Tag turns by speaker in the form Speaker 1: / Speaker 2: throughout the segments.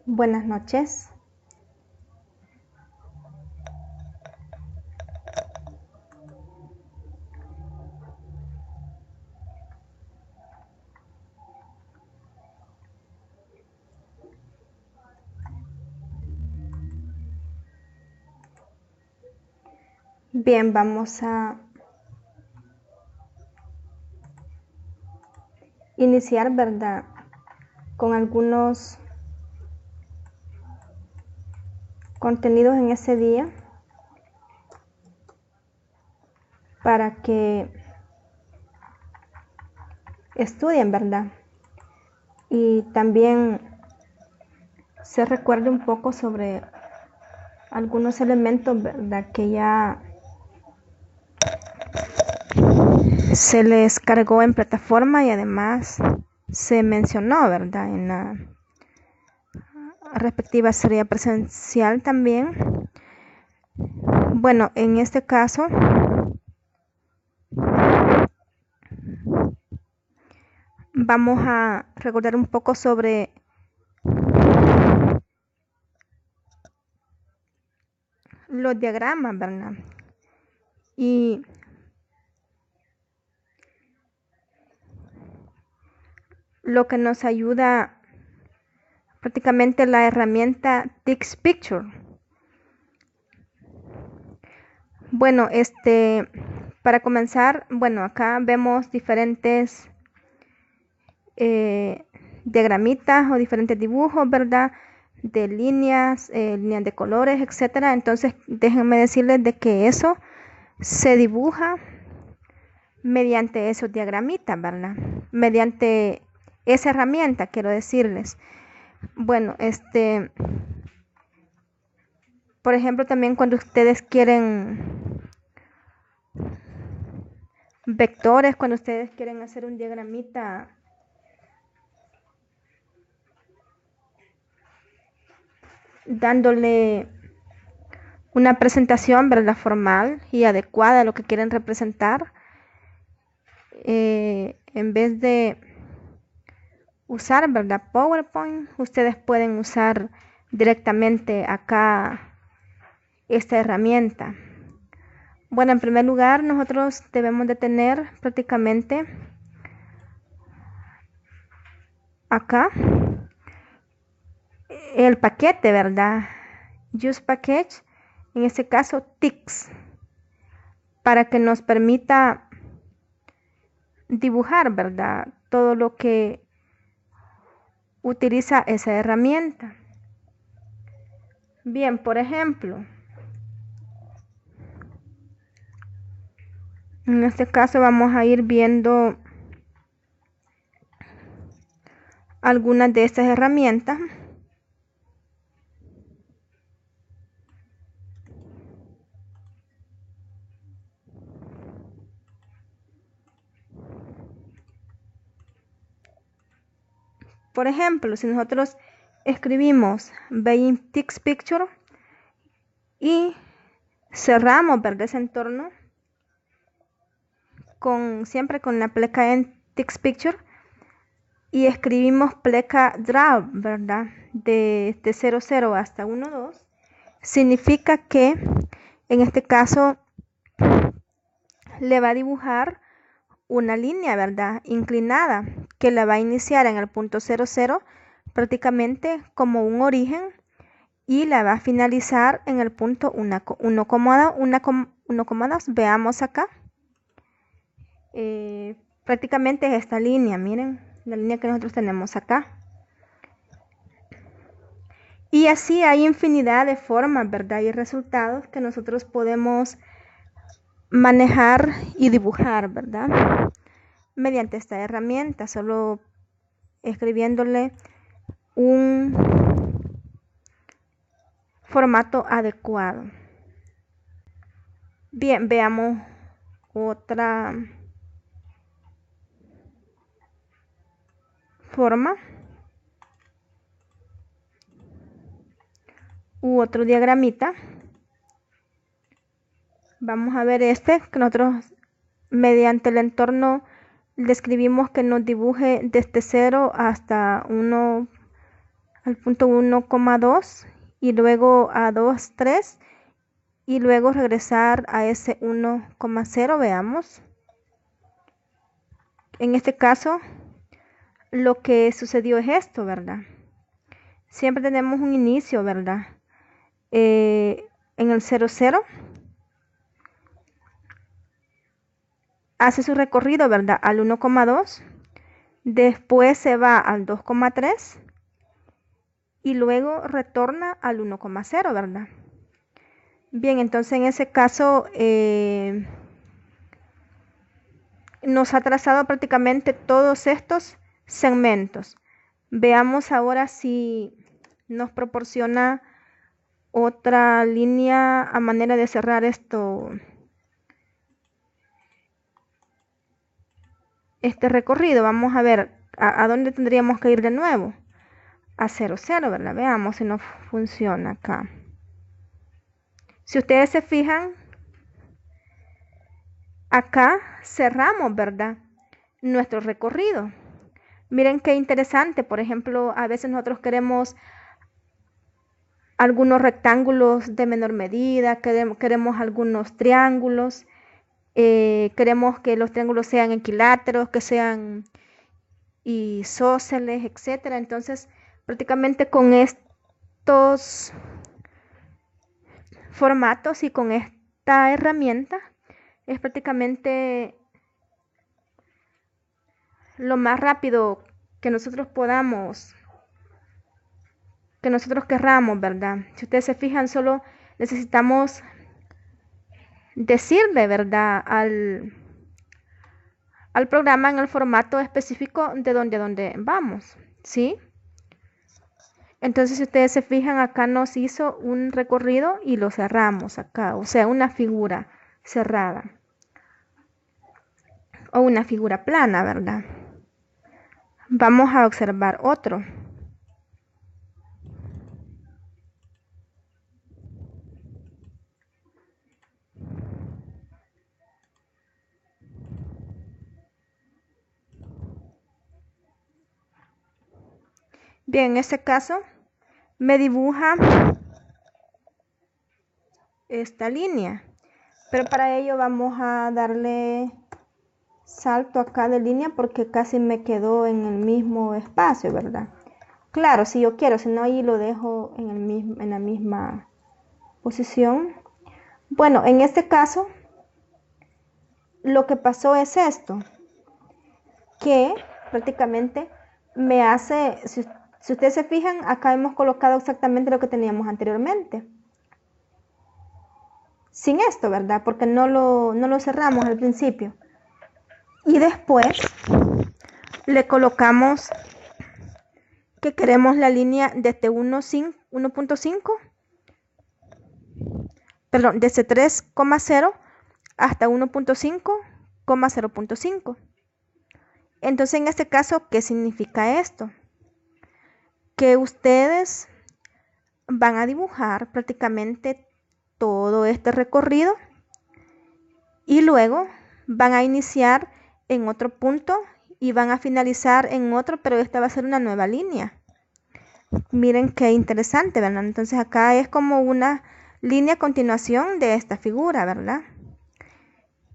Speaker 1: Buenas noches. Bien, vamos a iniciar, ¿verdad? Con algunos contenidos en ese día para que estudien, ¿verdad? Y también se recuerde un poco sobre algunos elementos, ¿verdad? Que ya se les cargó en plataforma y además se mencionó, ¿verdad? En la respectiva serie presencial también. Bueno, en este caso vamos a recordar un poco sobre los diagramas, ¿verdad? Y lo que nos ayuda prácticamente la herramienta TixPicture. Bueno, para comenzar, bueno, acá vemos diferentes diagramitas o diferentes dibujos, ¿verdad? De líneas, líneas de colores, etcétera. Entonces, déjenme decirles de que eso se dibuja mediante esos diagramitas, ¿verdad? Mediante esa herramienta, quiero decirles. Bueno, por ejemplo, también cuando ustedes quieren vectores, cuando ustedes quieren hacer un diagramita dándole una presentación, ¿verdad? Formal y adecuada a lo que quieren representar, en vez de usar, ¿verdad? PowerPoint, ustedes pueden usar directamente acá esta herramienta. Bueno, en primer lugar, nosotros debemos de tener prácticamente acá el paquete, ¿verdad? Use Package, en este caso TIX, para que nos permita dibujar, ¿verdad? Todo lo que utiliza esa herramienta. Bien, por ejemplo, en este caso vamos a ir viendo algunas de estas herramientas. Por ejemplo, si nosotros escribimos Being Text Picture y cerramos, ¿verdad? Ese entorno siempre con la pleca en Text Picture y escribimos pleca Draw, ¿verdad? De 00 hasta 12, significa que en este caso le va a dibujar una línea, ¿verdad? Inclinada, que la va a iniciar en el punto 00 prácticamente como un origen y la va a finalizar en el punto 1,2. Veamos acá. Prácticamente es esta línea, miren, la línea que nosotros tenemos acá. Y así hay infinidad de formas, ¿verdad? Y resultados que nosotros podemos manejar y dibujar, ¿verdad? Mediante esta herramienta, solo escribiéndole un formato adecuado. Bien, veamos otra forma u otro diagramita. Vamos a ver que nosotros mediante el entorno describimos que nos dibuje desde 0 hasta 1 al punto 1,2 y luego a 2, 3 y luego regresar a ese 1,0, veamos. En este caso, lo que sucedió es esto, ¿verdad? Siempre tenemos un inicio, ¿verdad? En el 0, 0 hace su recorrido, ¿verdad? Al 1,2, después se va al 2,3 y luego retorna al 1,0, ¿verdad? Bien, entonces en ese caso nos ha trazado prácticamente todos estos segmentos. Veamos ahora si nos proporciona otra línea a manera de cerrar este recorrido. Vamos a ver a dónde tendríamos que ir de nuevo. A 0, 0, ¿verdad? Veamos si nos funciona acá. Si ustedes se fijan, acá cerramos, ¿verdad? Nuestro recorrido. Miren qué interesante. Por ejemplo, a veces nosotros queremos algunos rectángulos de menor medida, queremos algunos triángulos, queremos que los triángulos sean equiláteros, que sean isósceles, etcétera. Entonces, prácticamente con estos formatos y con esta herramienta es prácticamente lo más rápido que nosotros podamos, que nosotros querramos, ¿verdad? Si ustedes se fijan, solo necesitamos decirle, ¿verdad?, al programa en el formato específico de donde vamos, ¿sí? Entonces, si ustedes se fijan, acá nos hizo un recorrido y lo cerramos acá, o sea, una figura cerrada o una figura plana, ¿verdad? Vamos a observar otro. Bien, en este caso me dibuja esta línea, pero para ello vamos a darle salto acá de línea porque casi me quedó en el mismo espacio, ¿verdad? Claro, si yo quiero, si no ahí lo dejo en la misma posición. Bueno, en este caso lo que pasó es esto, que prácticamente me hace, si ustedes se fijan, acá hemos colocado exactamente lo que teníamos anteriormente. Sin esto, ¿verdad? Porque no lo cerramos al principio. Y después le colocamos que queremos la línea desde 1.5, perdón, desde 3,0 hasta 1.5,0.5. Entonces, en este caso, ¿qué significa esto? Que ustedes van a dibujar prácticamente todo este recorrido y luego van a iniciar en otro punto y van a finalizar en otro, pero esta va a ser una nueva línea. Miren qué interesante, ¿verdad? Entonces acá es como una línea a continuación de esta figura, ¿verdad?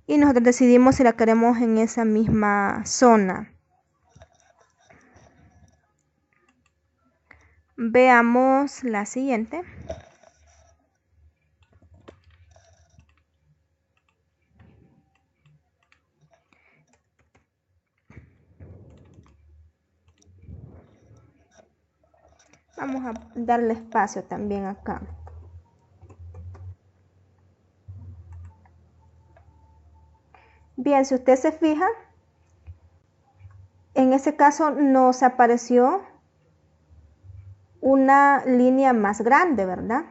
Speaker 1: Y nosotros decidimos si la queremos en esa misma zona. Veamos la siguiente. Vamos a darle espacio también acá. Bien, si usted se fija, en ese caso nos apareció una línea más grande, ¿verdad?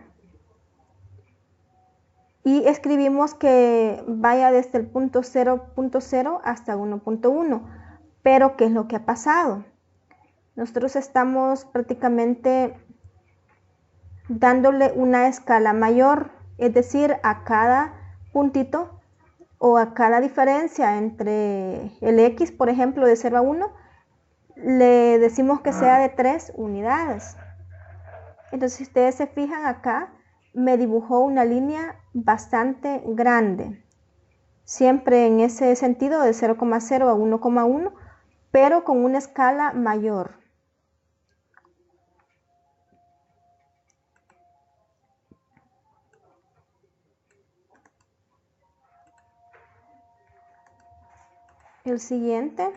Speaker 1: Y escribimos que vaya desde el punto 0.0 hasta 1.1. Pero, ¿qué es lo que ha pasado? Nosotros estamos prácticamente dándole una escala mayor, es decir, a cada puntito o a cada diferencia entre el X, por ejemplo, de 0 a 1, le decimos que sea de 3 unidades. Entonces, si ustedes se fijan acá, me dibujó una línea bastante grande. Siempre en ese sentido de 0,0 a 1,1, pero con una escala mayor. El siguiente.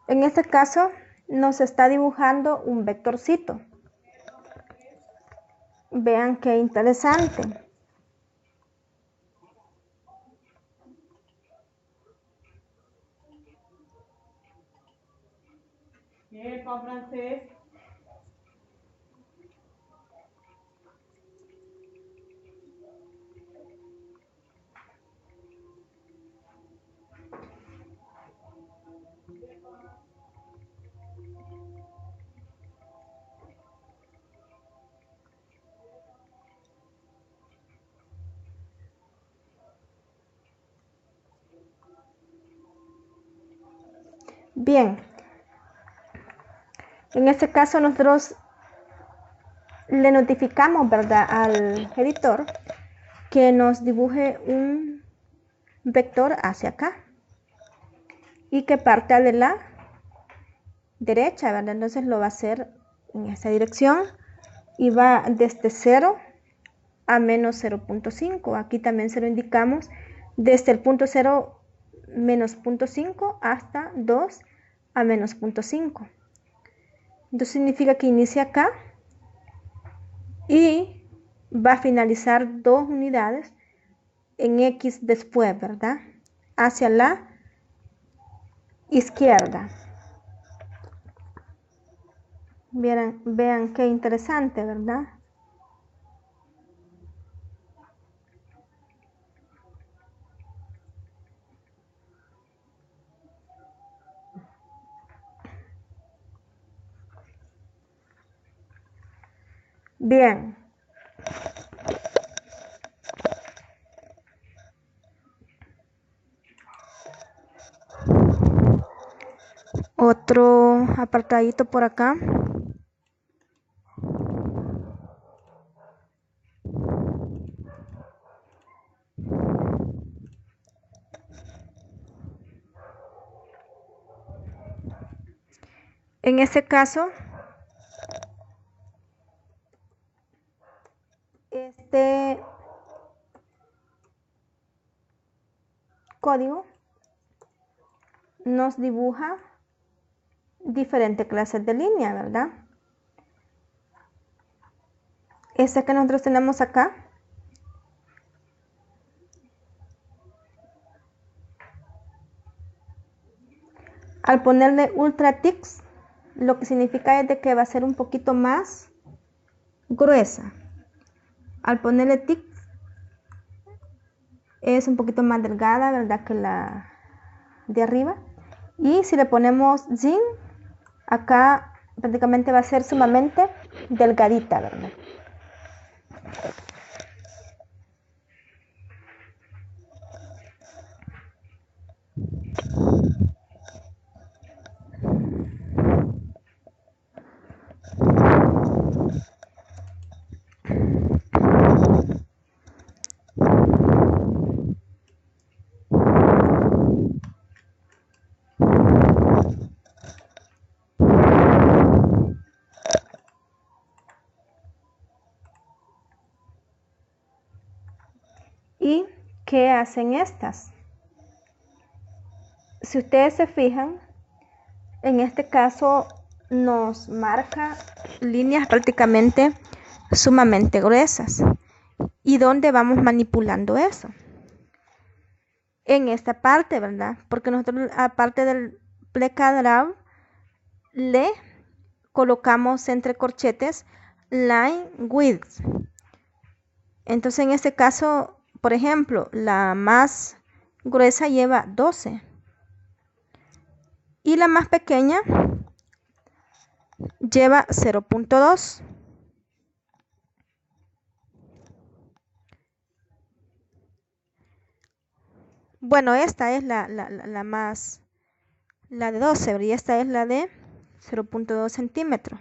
Speaker 1: En este caso nos está dibujando un vectorcito. Vean qué interesante.
Speaker 2: Francés.
Speaker 1: Bien, en este caso nosotros le notificamos, ¿verdad?, al editor que nos dibuje un vector hacia acá y que parte de la derecha, ¿verdad? Entonces lo va a hacer en esta dirección y va desde 0 a menos 0.5. Aquí también se lo indicamos desde el punto 0 menos 0.5 hasta 2 a menos 0.5. Entonces significa que inicia acá y va a finalizar 2 unidades en X después, ¿verdad? Hacia la izquierda. Vean qué interesante, ¿verdad? Bien. Otro apartadito por acá. En este caso, este código nos dibuja diferentes clases de línea, ¿verdad? Esta que nosotros tenemos acá al ponerle ultra tics, lo que significa es de que va a ser un poquito más gruesa. Al ponerle tics es un poquito más delgada, ¿verdad?, que la de arriba. Y si le ponemos zin, acá prácticamente va a ser sumamente delgadita, ¿verdad? ¿Y qué hacen estas? Si ustedes se fijan, en este caso nos marca líneas prácticamente sumamente gruesas. ¿Y dónde vamos manipulando eso? En esta parte, ¿verdad? Porque nosotros, aparte del plecadraw, le colocamos entre corchetes line width. Entonces, en este caso, por ejemplo, la más gruesa lleva 12 y la más pequeña lleva 0.2. Bueno, esta es la más, la de 12, y esta es la de 0.2 centímetros.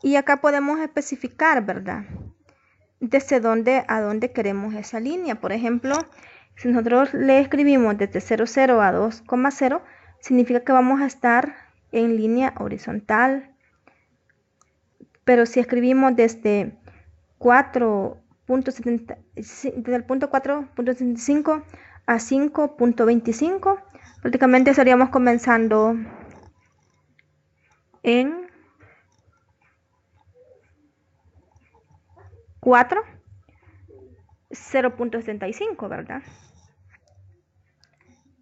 Speaker 1: Y acá podemos especificar, ¿verdad? Desde dónde a dónde queremos esa línea. Por ejemplo, si nosotros le escribimos desde 0,0 a 2,0, significa que vamos a estar en línea horizontal. Pero si escribimos desde 4.70, desde el punto 4.75 a 5.25, prácticamente estaríamos comenzando en 4, 0.75, ¿verdad?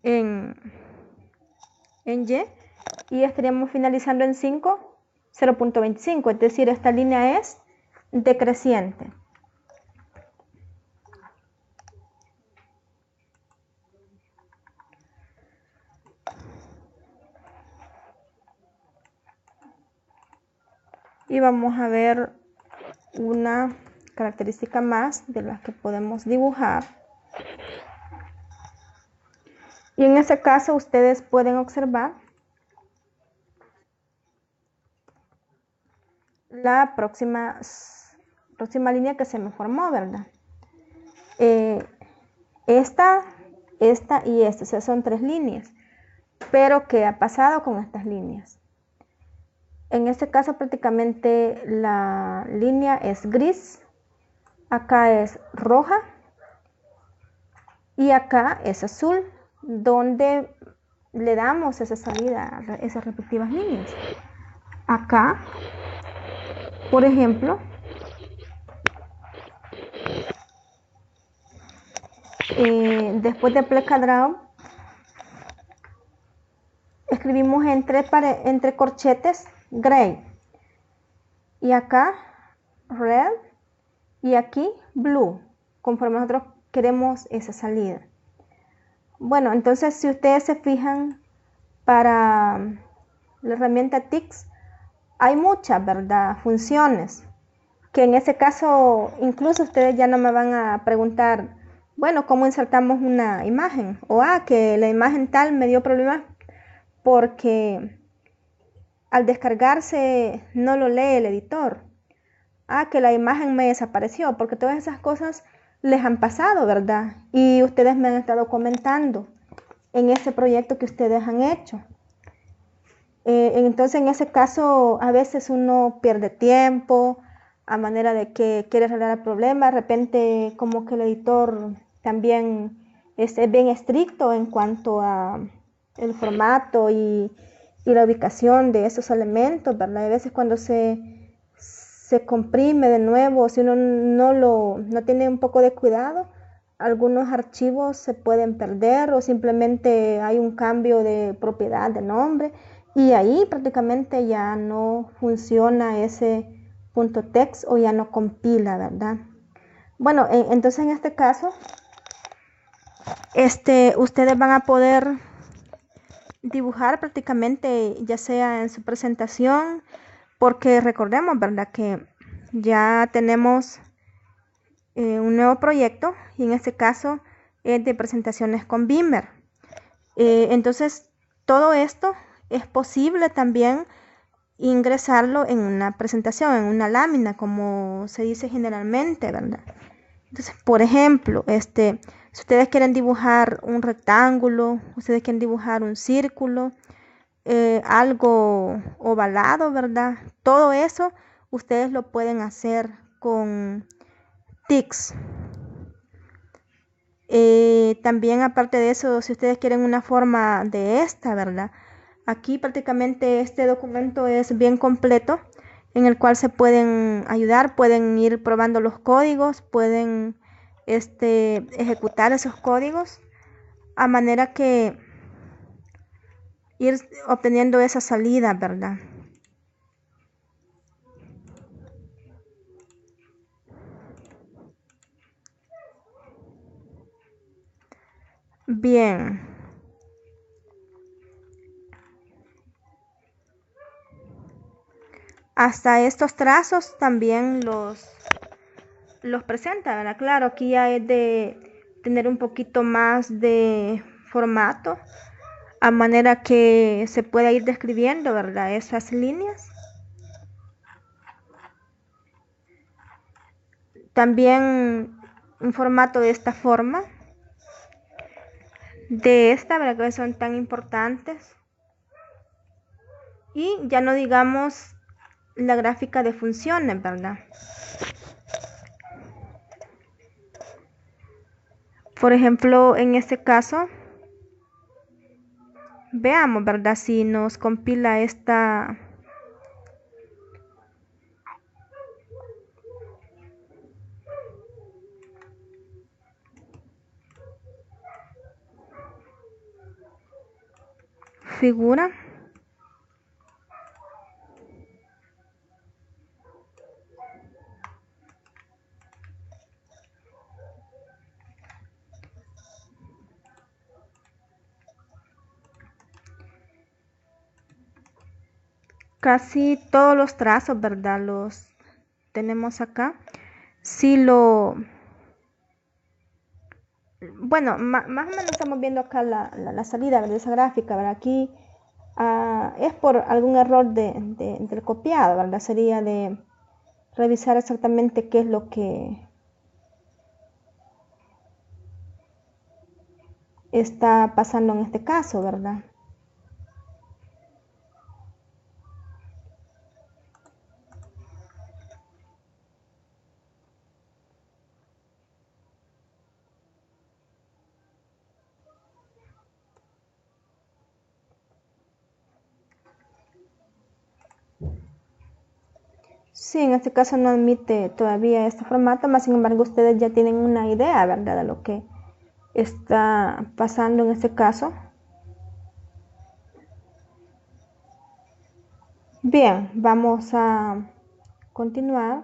Speaker 1: En Y, y estaríamos finalizando en 5, 0.25, es decir, esta línea es decreciente. Y vamos a ver una característica más de las que podemos dibujar. Y en ese caso ustedes pueden observar la próxima línea que se me formó, ¿verdad? Esta y esta, o sea, son 3 líneas. Pero ¿qué ha pasado con estas líneas? En este caso prácticamente la línea es gris, acá es roja y acá es azul, donde le damos esa salida a esas respectivas líneas. Acá, por ejemplo, después de pleca draw, escribimos entre corchetes gray y acá red y aquí blue, conforme nosotros queremos esa salida. Bueno, entonces si ustedes se fijan, para la herramienta TIX hay muchas, ¿verdad?, funciones, que en ese caso incluso ustedes ya no me van a preguntar, bueno, ¿cómo insertamos una imagen? O que la imagen tal me dio problemas porque al descargarse no lo lee el editor. Que la imagen me desapareció, porque todas esas cosas les han pasado, ¿verdad? Y ustedes me han estado comentando en ese proyecto que ustedes han hecho. Entonces en ese caso a veces uno pierde tiempo a manera de que quiere arreglar el problema, de repente como que el editor también es bien estricto en cuanto a el formato y la ubicación de esos elementos, ¿verdad? A veces cuando se comprime de nuevo, si uno no tiene un poco de cuidado, algunos archivos se pueden perder o simplemente hay un cambio de propiedad de nombre y ahí prácticamente ya no funciona ese punto text o ya no compila, ¿verdad? Bueno, entonces en este caso, ustedes van a poder dibujar prácticamente ya sea en su presentación, porque recordemos, ¿verdad?, que ya tenemos un nuevo proyecto y en este caso es de presentaciones con Beamer. Entonces todo esto es posible también ingresarlo en una presentación, en una lámina, como se dice generalmente, ¿verdad? Entonces, por ejemplo, si ustedes quieren dibujar un rectángulo, ustedes quieren dibujar un círculo, algo ovalado, ¿verdad? Todo eso ustedes lo pueden hacer con TIX. También aparte de eso, si ustedes quieren una forma de esta, ¿verdad? Aquí prácticamente este documento es bien completo, en el cual se pueden ayudar, pueden ir probando los códigos, pueden ejecutar esos códigos a manera que ir obteniendo esa salida, ¿verdad? Bien. hasta estos trazos también los presenta, ¿verdad? Claro, aquí ya es de tener un poquito más de formato, a manera que se pueda ir describiendo, ¿verdad? Esas líneas. También un formato de esta forma, de esta, ¿verdad? Que son tan importantes. Y ya no digamos la gráfica de funciones, ¿verdad? Por ejemplo, en este caso, veamos, ¿verdad? Si nos compila esta figura. Casi todos los trazos, ¿verdad? Los tenemos acá. Si lo... Bueno, más o menos estamos viendo acá la salida, ¿verdad? De esa gráfica, ¿verdad? Aquí es por algún error del copiado, ¿verdad? Sería de revisar exactamente qué es lo que está pasando en este caso, ¿verdad? Sí, en este caso no admite todavía este formato, más sin embargo ustedes ya tienen una idea, ¿verdad? De lo que está pasando en este caso. Bien, vamos a continuar.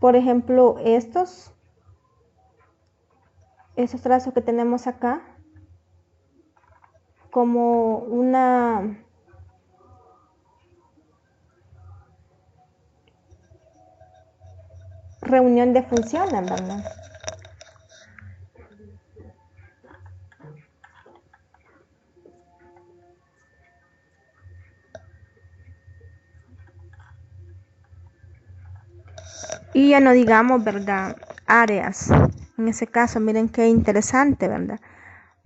Speaker 1: Por ejemplo, estos trazos que tenemos acá, como una reunión de funciones, ¿verdad? Y ya no digamos, ¿verdad? Áreas. En ese caso, miren qué interesante, ¿verdad?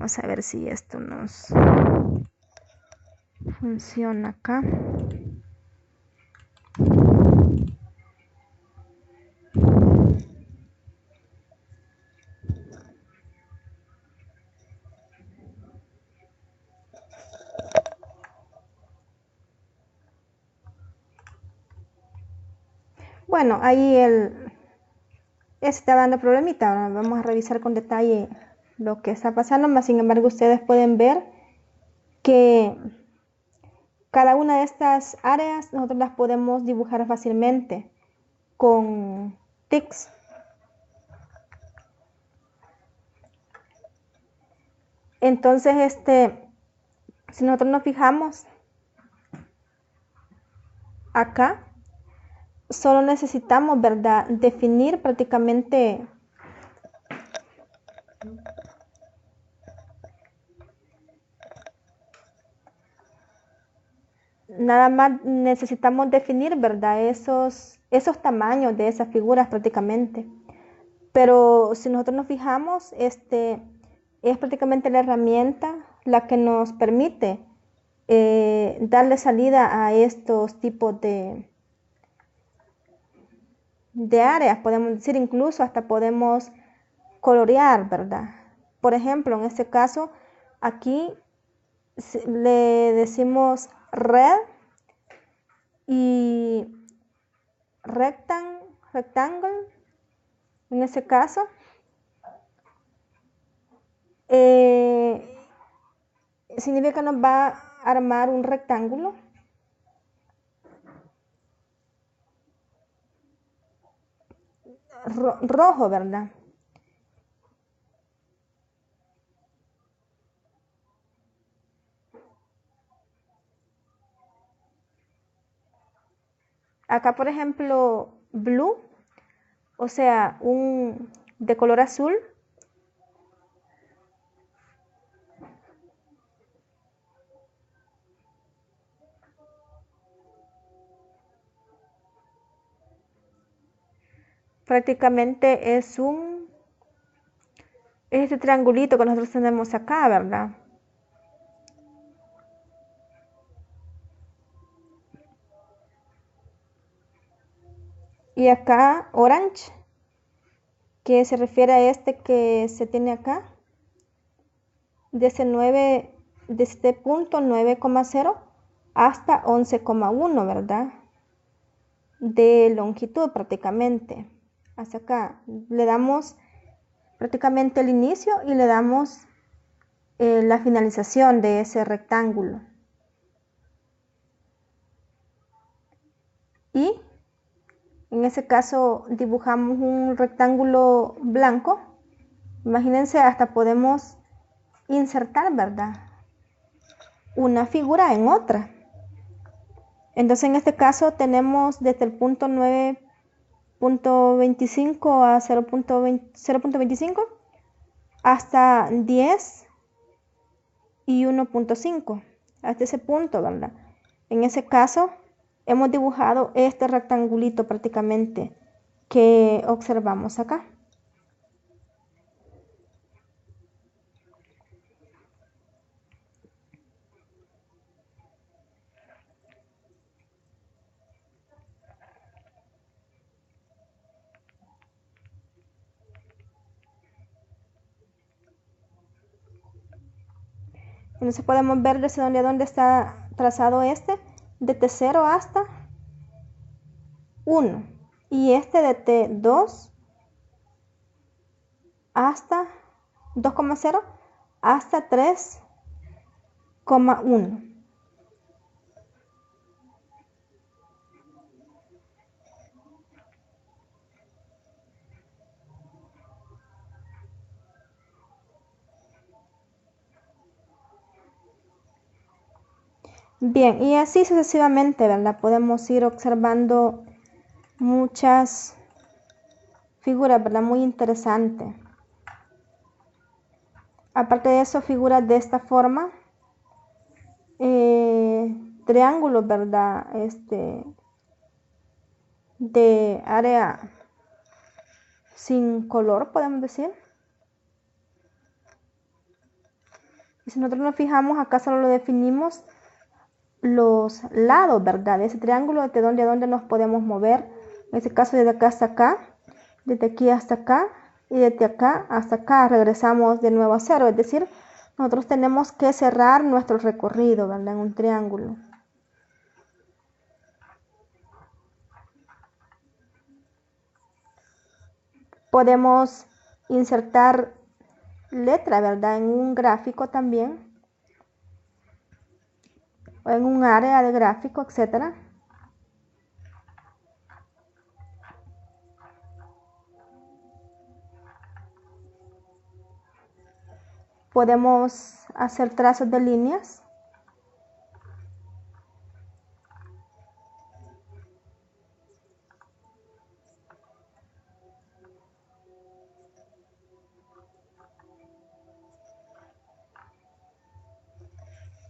Speaker 1: Vamos a ver si esto nos funciona acá. Bueno, ahí está dando problemita. Ahora vamos a revisar con detalle lo que está pasando, más sin embargo ustedes pueden ver que cada una de estas áreas nosotros las podemos dibujar fácilmente con tics. Entonces, si nosotros nos fijamos acá, solo necesitamos, ¿verdad? Definir prácticamente nada más necesitamos definir, ¿verdad? Esos tamaños de esas figuras prácticamente. Pero si nosotros nos fijamos, es prácticamente la herramienta la que nos permite darle salida a estos tipos de áreas, podemos decir, incluso hasta podemos colorear, ¿verdad? Por ejemplo, en este caso, aquí le decimos red y rectangle, en ese caso. Significa que nos va a armar un rectángulo. rojo, ¿verdad? Acá, por ejemplo, blue, o sea, de color azul. Prácticamente es este triangulito que nosotros tenemos acá, ¿verdad? Y acá orange, que se refiere a este que se tiene acá, de este punto 9,0 hasta 11,1, ¿verdad? De longitud prácticamente. Hasta acá. Le damos prácticamente el inicio y le damos la finalización de ese rectángulo. Y en ese caso dibujamos un rectángulo blanco. Imagínense, hasta podemos insertar, ¿verdad? Una figura en otra. Entonces en este caso tenemos desde el punto 9.25 a 0.25 hasta 10 y 1.5 hasta ese punto, ¿verdad? En ese caso hemos dibujado este rectangulito prácticamente que observamos acá. Entonces podemos ver desde dónde está trazado desde 0 hasta 1. Y de T2 hasta 2,0 hasta 3,1. Bien, y así sucesivamente, ¿verdad? Podemos ir observando muchas figuras, ¿verdad? Muy interesantes. Aparte de eso, figuras de esta forma, triángulos, ¿verdad? De área sin color, podemos decir. Y si nosotros nos fijamos, acá solo lo definimos los lados, ¿verdad? De ese triángulo, desde dónde a dónde nos podemos mover. En este caso, desde acá hasta acá, desde aquí hasta acá, y desde acá hasta acá regresamos de nuevo a 0. Es decir, nosotros tenemos que cerrar nuestro recorrido, ¿verdad? En un triángulo. Podemos insertar letra, ¿verdad? En un gráfico también, o en un área de gráfico, etcétera. Podemos hacer trazos de líneas.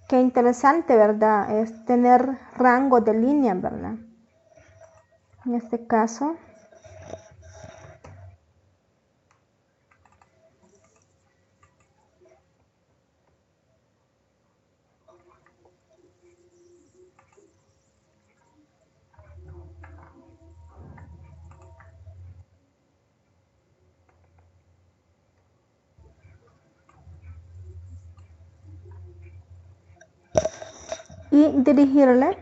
Speaker 1: Qué interesante, ¿verdad? Es tener rango de líneas, ¿verdad? En este caso. Y dirigirle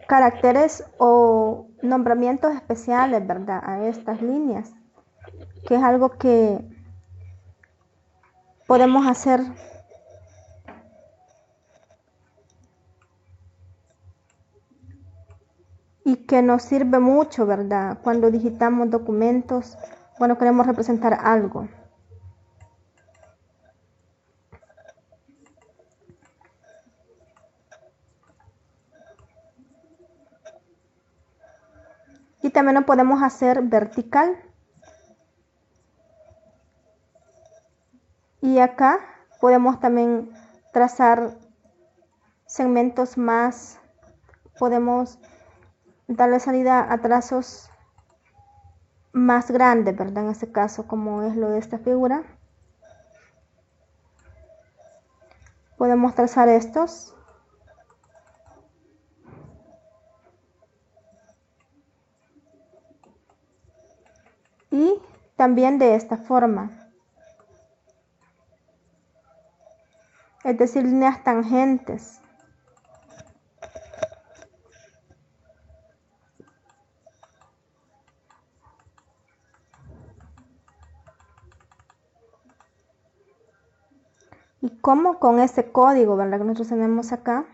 Speaker 1: caracteres o nombramientos especiales, ¿verdad? A estas líneas, que es algo que podemos hacer y que nos sirve mucho, ¿verdad? Cuando digitamos documentos, cuando queremos representar algo. Y también lo podemos hacer vertical. Y acá podemos también trazar segmentos más, podemos darle salida a trazos más grandes, ¿verdad? En este caso, como es lo de esta figura. Podemos trazar estos. Y también de esta forma. Es decir, líneas tangentes. Y como con este código, ¿verdad? Que nosotros tenemos acá.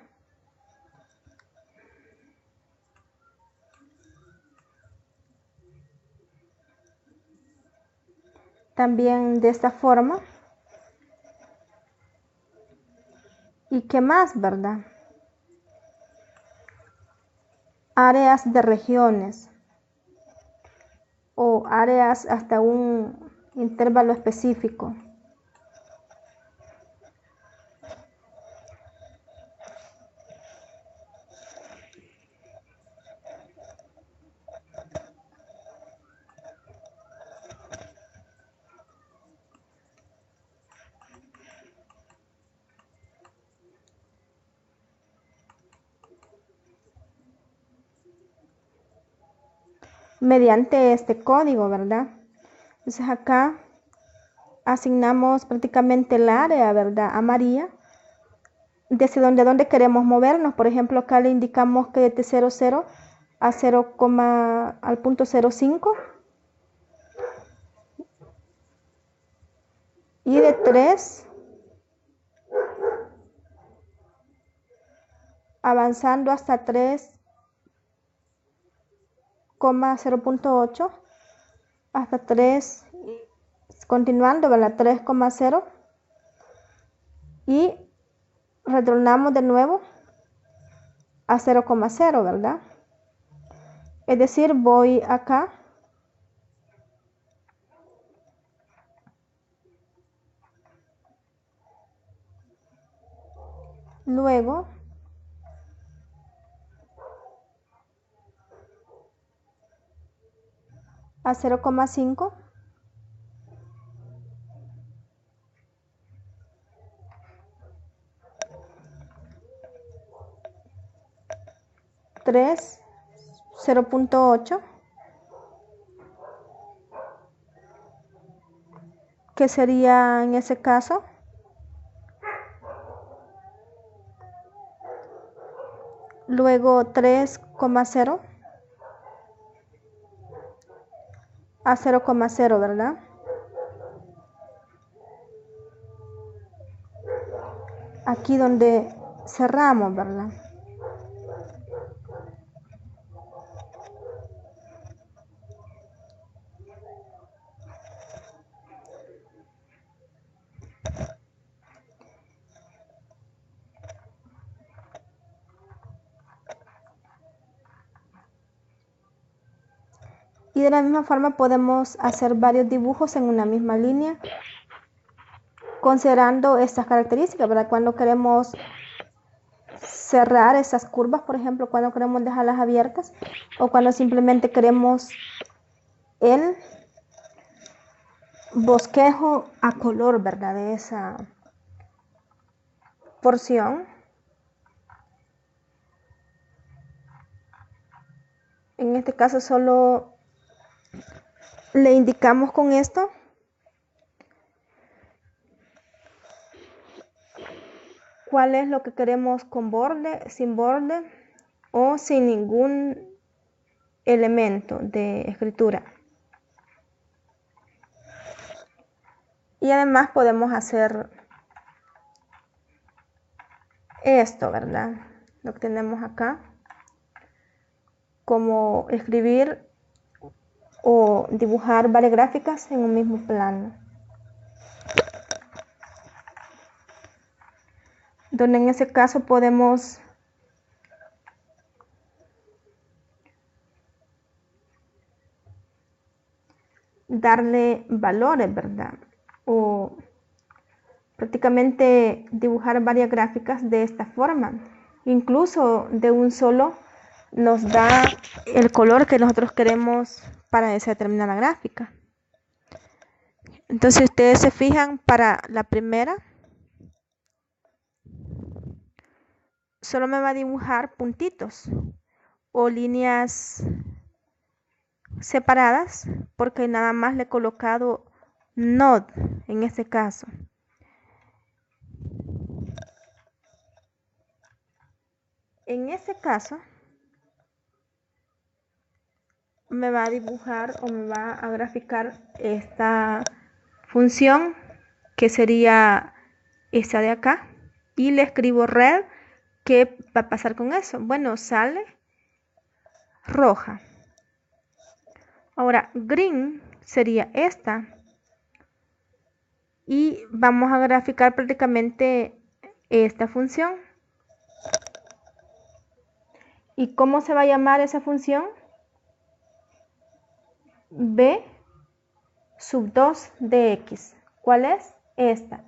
Speaker 1: También de esta forma. ¿Y qué más, verdad? Áreas de regiones o áreas hasta un intervalo específico. Mediante este código, ¿verdad? Entonces acá asignamos prácticamente el área, ¿verdad? A María, desde donde queremos movernos. Por ejemplo, acá le indicamos que de T00 a 0, al punto 0,5 y de 3 avanzando hasta 3,0.8 hasta 3, continuando, ¿verdad? 3,0 y retornamos de nuevo a 0,0, ¿verdad? Es decir, voy acá, luego a 0,5, tres, 0,8, que sería en ese caso luego 3,0 a 0,0, ¿verdad? Aquí donde cerramos, ¿verdad? Y de la misma forma podemos hacer varios dibujos en una misma línea, considerando estas características, ¿verdad? Cuando queremos cerrar esas curvas, por ejemplo, cuando queremos dejarlas abiertas o cuando simplemente queremos el bosquejo a color, ¿verdad? De esa porción. En este caso solo le indicamos con esto cuál es lo que queremos con borde, sin borde o sin ningún elemento de escritura. Y además podemos hacer esto, ¿verdad? Lo que tenemos acá como escribir o dibujar varias gráficas en un mismo plano, donde en ese caso podemos darle valores, ¿verdad? O prácticamente dibujar varias gráficas de esta forma. Incluso de un solo nos da el color que nosotros queremos para esa determinada gráfica. Entonces, si ustedes se fijan, para la primera solo me va a dibujar puntitos o líneas separadas porque nada más le he colocado node en este caso. En ese caso me va a dibujar o me va a graficar esta función que sería esta de acá y le escribo red. ¿Qué va a pasar con eso? Bueno, sale roja. Ahora green sería esta y vamos a graficar prácticamente esta función. ¿Y cómo se va a llamar esa función? B sub 2 de x. ¿Cuál es? Esta.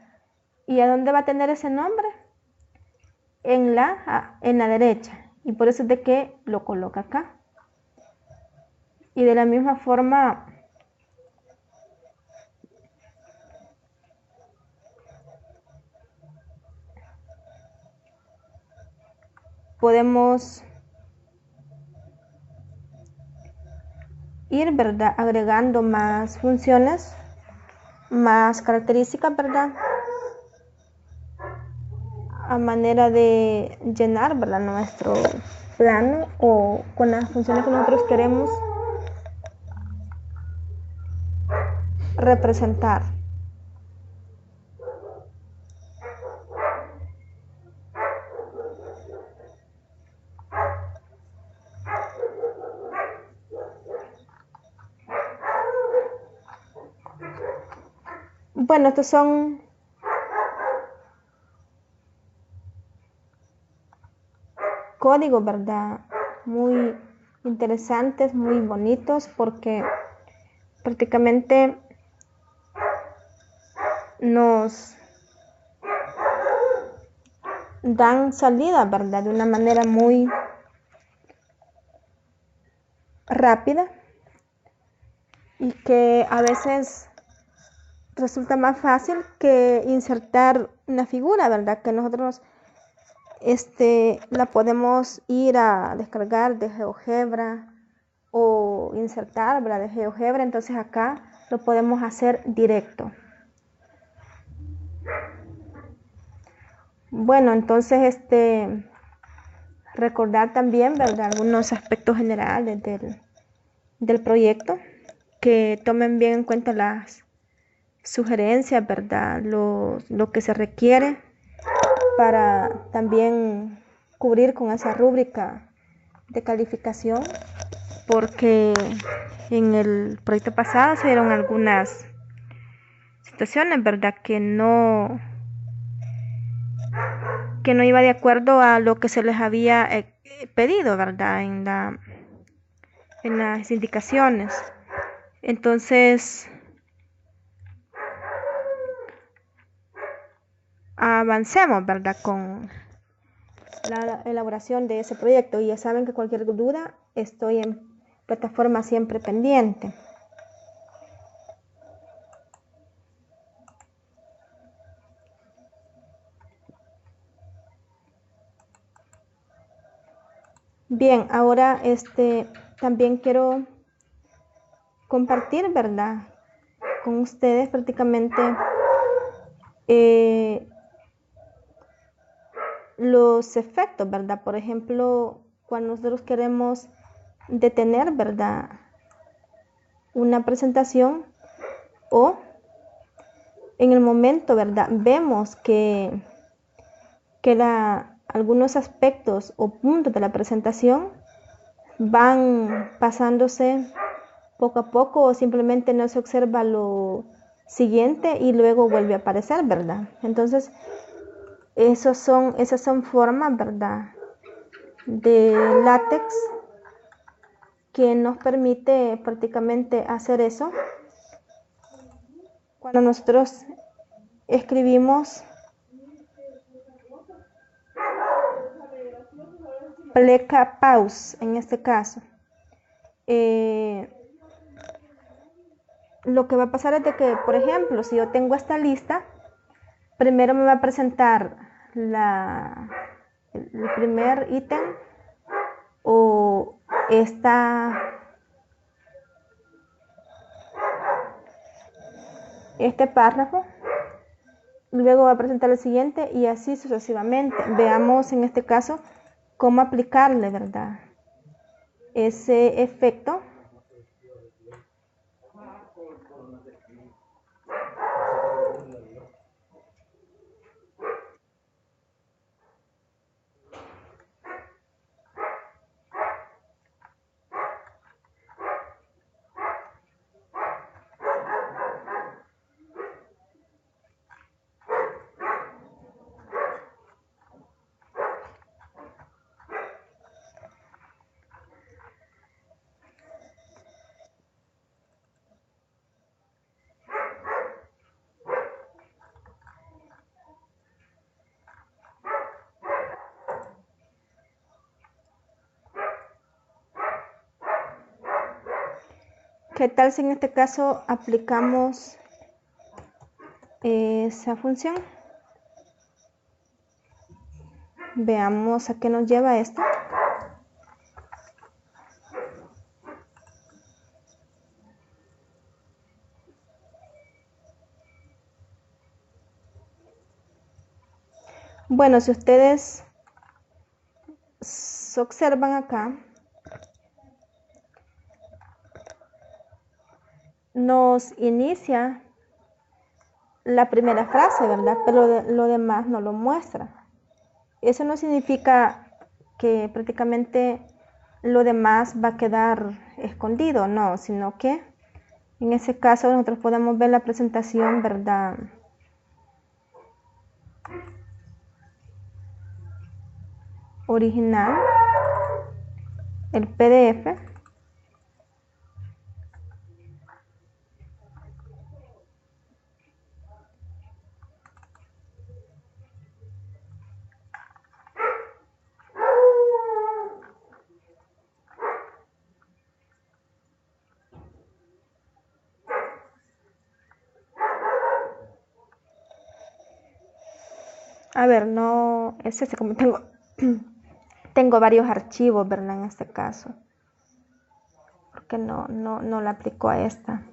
Speaker 1: ¿Y a dónde va a tener ese nombre? En la derecha. Y por eso es de que lo coloca acá. Y de la misma forma podemos ir, ¿verdad?, agregando más funciones, más características, ¿verdad?, a manera de llenar, ¿verdad?, nuestro plano o con las funciones que nosotros queremos representar. Bueno, estos son códigos, ¿verdad?, muy interesantes, muy bonitos, porque prácticamente nos dan salida, ¿verdad?, de una manera muy rápida y que a veces resulta más fácil que insertar una figura, ¿verdad?, que nosotros la podemos ir a descargar de GeoGebra o insertar, ¿verdad?, de GeoGebra. Entonces acá lo podemos hacer directo. Bueno, entonces recordar también, ¿verdad?, algunos aspectos generales del proyecto, que tomen bien en cuenta las sugerencias, ¿verdad?, lo que se requiere para también cubrir con esa rúbrica de calificación, porque en el proyecto pasado se dieron algunas situaciones, ¿verdad?, que no iba de acuerdo a lo que se les había pedido, ¿verdad?, en las indicaciones. Entonces avancemos, ¿verdad?, con la elaboración de ese proyecto, y ya saben que cualquier duda estoy en plataforma siempre pendiente. Bien, ahora también quiero compartir, ¿verdad?, con ustedes prácticamente los efectos, ¿verdad? Por ejemplo, cuando nosotros queremos detener, ¿verdad?, una presentación, o en el momento, ¿verdad?, vemos que algunos aspectos o puntos de la presentación van pasándose poco a poco o simplemente no se observa lo siguiente y luego vuelve a aparecer, ¿verdad? Entonces, esas son formas, ¿verdad?, de látex que nos permite prácticamente hacer eso cuando nosotros escribimos pleca paus en este caso. Lo que va a pasar es de que, por ejemplo, si yo tengo esta lista, primero me va a presentar el primer ítem o este párrafo, luego va a presentar el siguiente y así sucesivamente. Veamos en este caso cómo aplicarle, ¿verdad?, ese efecto ¿Qué tal si en este caso aplicamos esa función? Veamos a qué nos lleva esto. Bueno, si ustedes observan acá, nos inicia la primera frase, ¿verdad? Pero lo demás no lo muestra. Eso no significa que prácticamente lo demás va a quedar escondido, no, sino que en ese caso nosotros podemos ver la presentación, ¿verdad?, original, el PDF. A ver, no, es ese como tengo varios archivos, ¿verdad?, en este caso. Porque no la aplico a esta.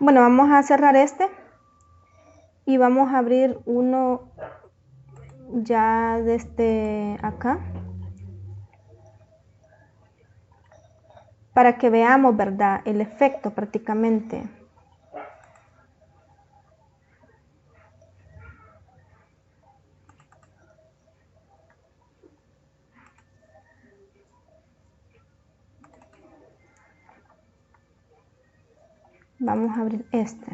Speaker 1: Bueno, vamos a cerrar este y vamos a abrir uno ya desde acá para que veamos, ¿verdad?, el efecto prácticamente. Vamos a abrir este.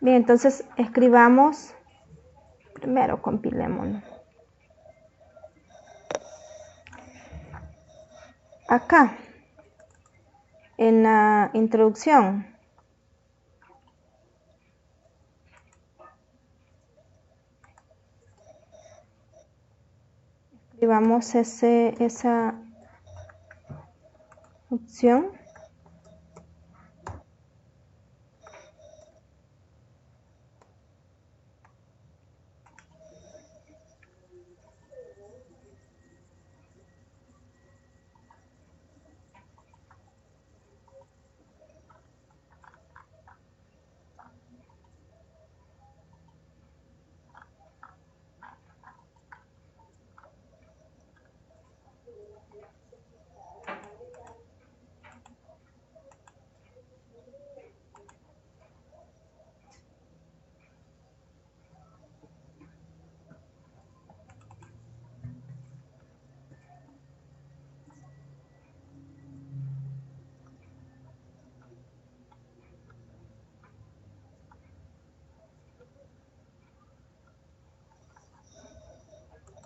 Speaker 1: Bien, entonces escribamos, primero compilémoslo. Acá, en la introducción, activamos esa opción.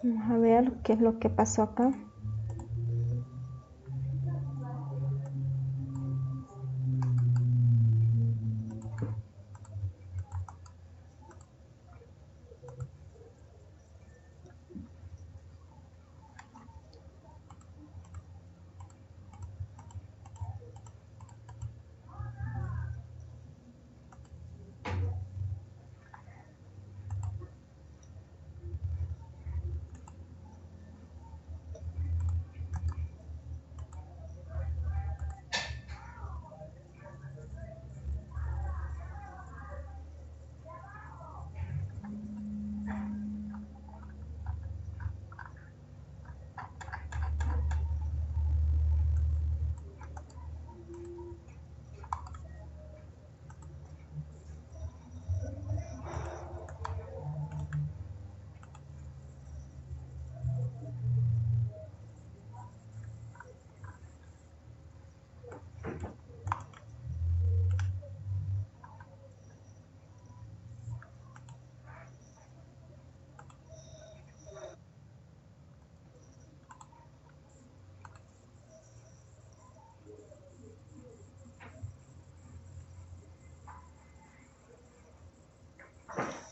Speaker 1: Vamos a ver qué es lo que pasó acá.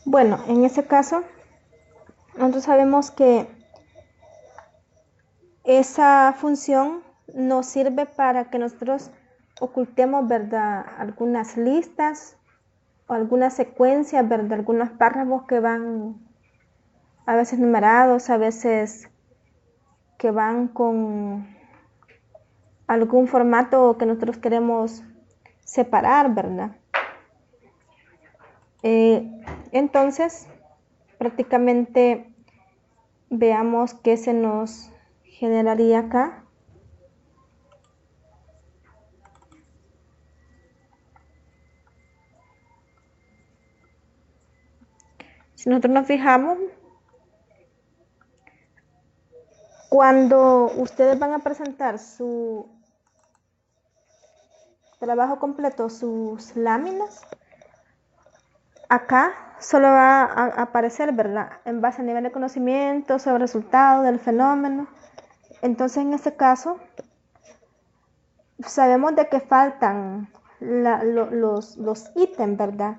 Speaker 1: Bueno, en ese caso, nosotros sabemos que esa función nos sirve para que nosotros ocultemos, ¿verdad?, algunas listas o algunas secuencias, ¿verdad?, algunos párrafos que van a veces numerados, a veces que van con algún formato que nosotros queremos separar, ¿verdad? Entonces, prácticamente veamos qué se nos generaría acá. Si nosotros nos fijamos, cuando ustedes van a presentar su trabajo completo, sus láminas, acá solo va a aparecer, ¿verdad?, en base a nivel de conocimiento, sobre el resultado del fenómeno. Entonces, en este caso, sabemos de que faltan los ítems, ¿verdad?,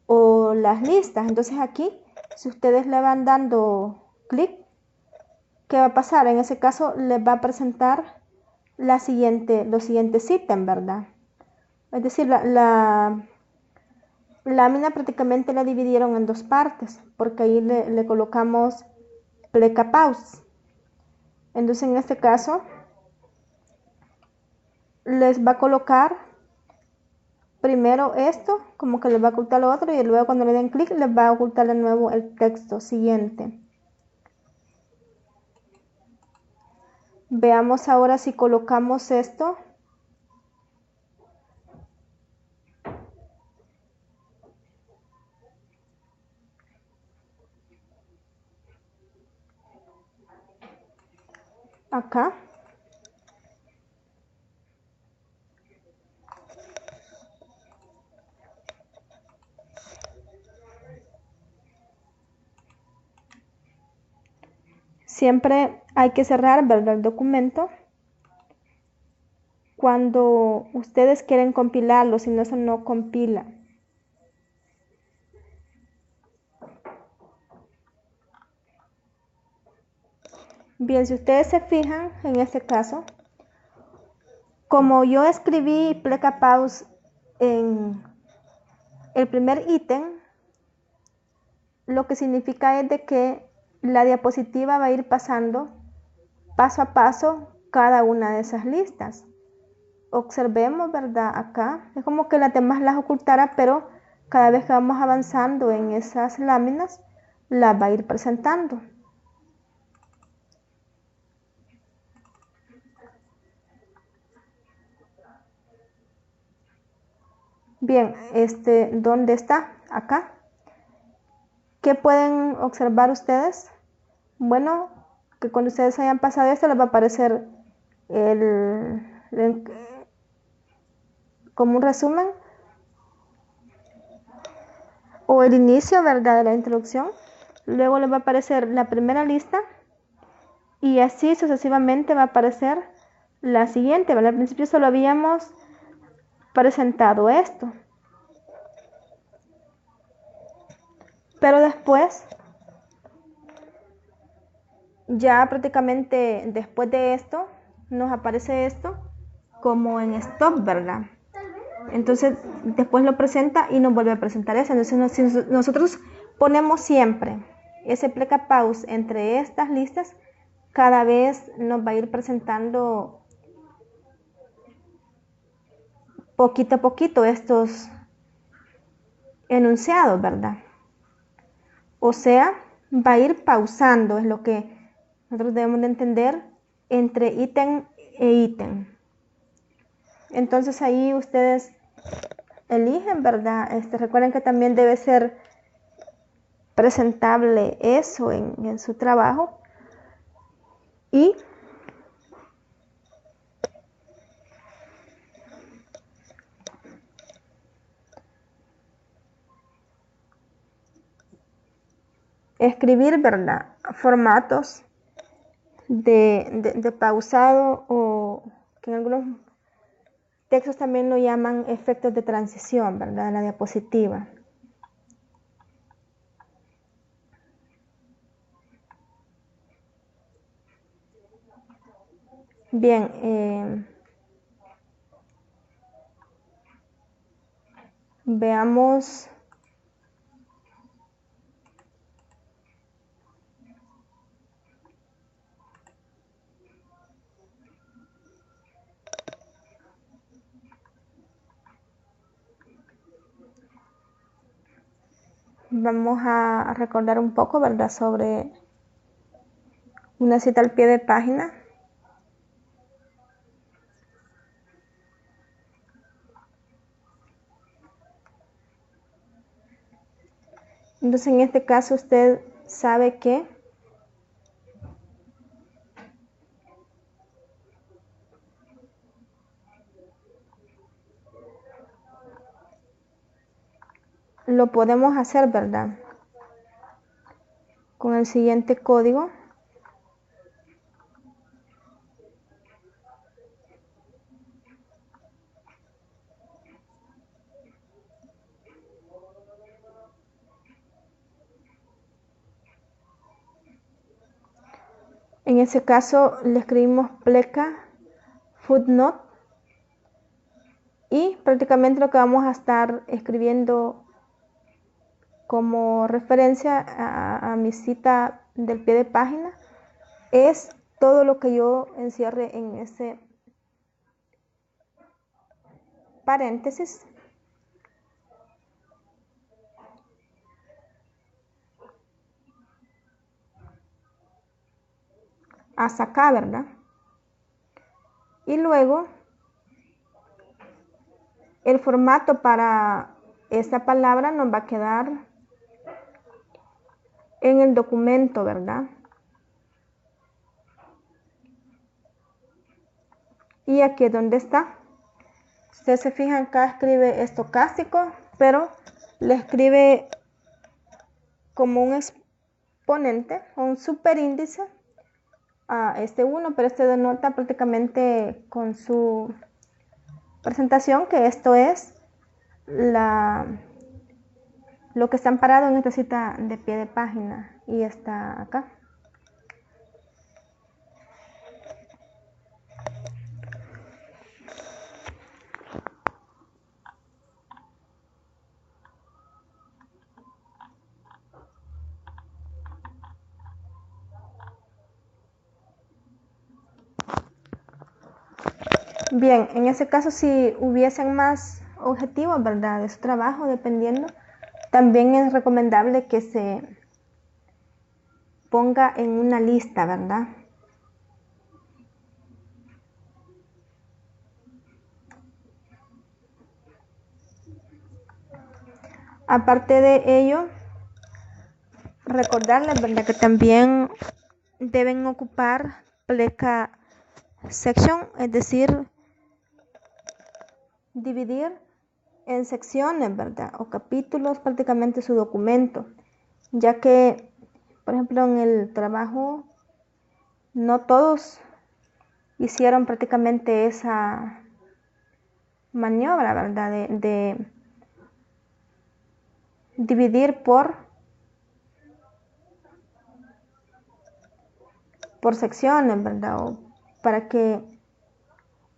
Speaker 1: o las listas. Entonces aquí, si ustedes le van dando clic, ¿qué va a pasar? En ese caso les va a presentar los siguientes ítems, ¿verdad? Es decir, la lámina prácticamente la dividieron en dos partes, porque ahí le colocamos pleca pause. Entonces en este caso les va a colocar primero esto, como que les va a ocultar lo otro, y luego cuando le den clic les va a ocultar de nuevo el texto siguiente. Veamos ahora si colocamos esto. Acá. Siempre hay que cerrar, ¿verdad?, el documento cuando ustedes quieren compilarlo, si no, eso no compila. Bien, si ustedes se fijan en este caso, como yo escribí pleca pause en el primer ítem, lo que significa es de que la diapositiva va a ir pasando paso a paso cada una de esas listas. Observemos, ¿verdad? Acá es como que las demás las ocultara, pero cada vez que vamos avanzando en esas láminas, las va a ir presentando. Bien, ¿dónde está? Acá. ¿Qué pueden observar ustedes? Bueno, que cuando ustedes hayan pasado esto les va a aparecer como un resumen o el inicio, ¿verdad?, de la introducción. Luego les va a aparecer la primera lista y así sucesivamente va a aparecer la siguiente, ¿verdad? Al principio solo habíamos presentado esto, pero después, ya prácticamente después de esto, nos aparece esto como en stop, ¿verdad? Entonces después lo presenta y nos vuelve a presentar eso. Entonces nosotros ponemos siempre ese pleca pause entre estas listas, cada vez nos va a ir presentando poquito a poquito estos enunciados, ¿verdad? O sea, va a ir pausando, es lo que nosotros debemos de entender, entre ítem e ítem. Entonces ahí ustedes eligen, ¿verdad? Recuerden que también debe ser presentable eso en su trabajo. Y escribir, ¿verdad?, formatos de pausado, o que en algunos textos también lo llaman efectos de transición, ¿verdad?, en la diapositiva. Bien, veamos. Vamos a recordar un poco, ¿verdad?, sobre una cita al pie de página. Entonces, en este caso, usted sabe que lo podemos hacer, ¿verdad?, con el siguiente código. En ese caso le escribimos pleca footnote y prácticamente lo que vamos a estar escribiendo como referencia a mi cita del pie de página es todo lo que yo encierre en ese paréntesis. Hasta acá, ¿verdad? Y luego el formato para esta palabra nos va a quedar en el documento, ¿verdad? Y aquí es donde está. Ustedes se fijan, acá escribe estocástico, pero le escribe como un exponente o un superíndice a este 1, pero este denota prácticamente con su presentación que esto es lo que está amparado en esta cita de pie de página y está acá. Bien, en ese caso, si hubiesen más objetivos, ¿verdad?, de su trabajo, dependiendo, también es recomendable que se ponga en una lista, ¿verdad? Aparte de ello, recordarles, ¿verdad?, que también deben ocupar pleca section, es decir, dividir en secciones, ¿verdad?, o capítulos prácticamente su documento, ya que, por ejemplo, en el trabajo no todos hicieron prácticamente esa maniobra, ¿verdad?, de dividir por secciones, ¿verdad?,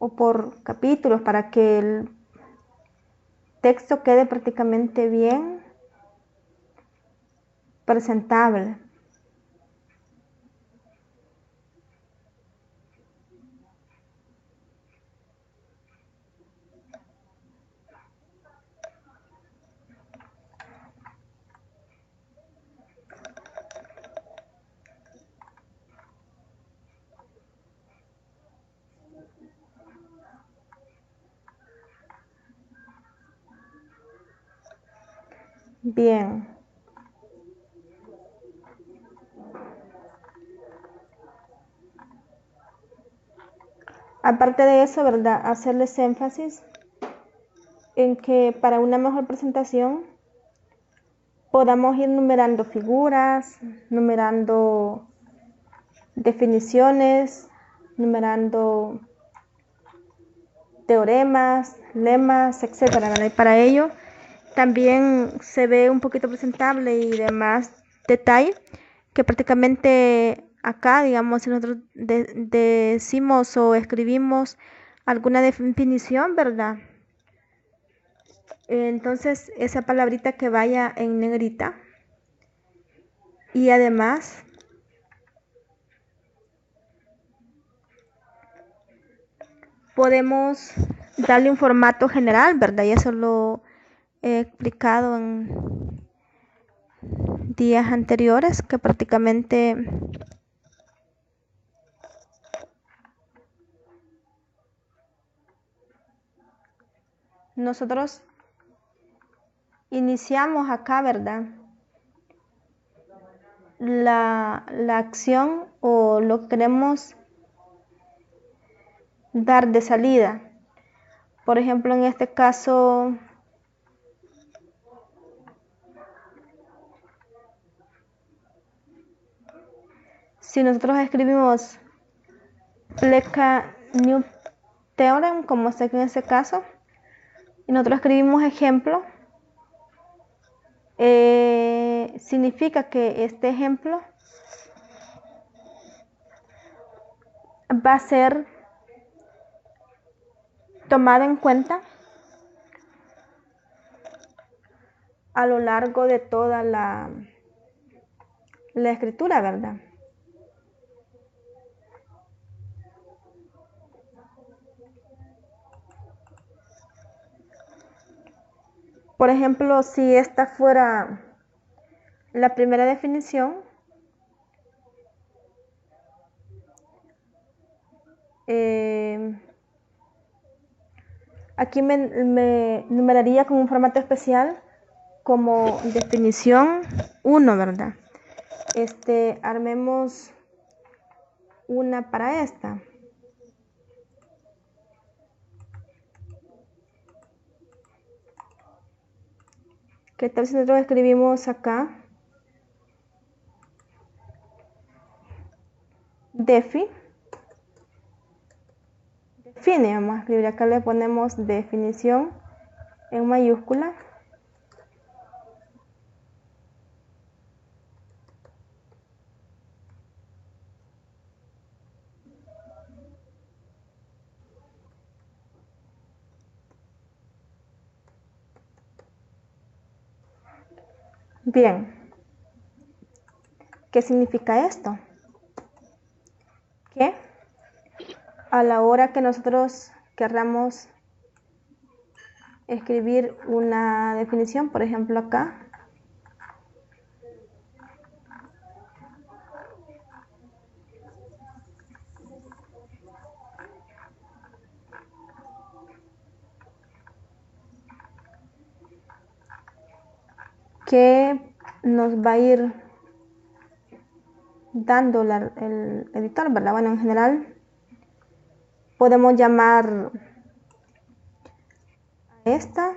Speaker 1: o por capítulos, para que el texto quede prácticamente bien presentable. Bien. Aparte de eso, ¿verdad?, hacerles énfasis en que para una mejor presentación podamos ir numerando figuras, numerando definiciones, numerando teoremas, lemas, etcétera, ¿verdad? Y para ello también se ve un poquito presentable y de más detalle que prácticamente acá, digamos, si nosotros decimos o escribimos alguna definición, ¿verdad? Entonces esa palabrita que vaya en negrita, y además podemos darle un formato general, ¿verdad? Y eso lo he explicado en días anteriores, que prácticamente nosotros iniciamos acá, ¿verdad?, la acción, o lo queremos dar de salida. Por ejemplo, en este caso, si nosotros escribimos pleca new theorem, como está aquí en este caso, y nosotros escribimos ejemplo, significa que este ejemplo va a ser tomado en cuenta a lo largo de toda la escritura, ¿verdad? Por ejemplo, si esta fuera la primera definición, aquí me numeraría con un formato especial como definición 1, ¿verdad? Armemos una para esta. ¿Qué tal si nosotros escribimos acá define? Vamos a escribir acá, le ponemos definición en mayúscula. Bien, ¿qué significa esto? Que a la hora que nosotros querramos escribir una definición, por ejemplo acá. Que nos va a ir dando el editor, ¿verdad? Bueno, en general podemos llamar a esta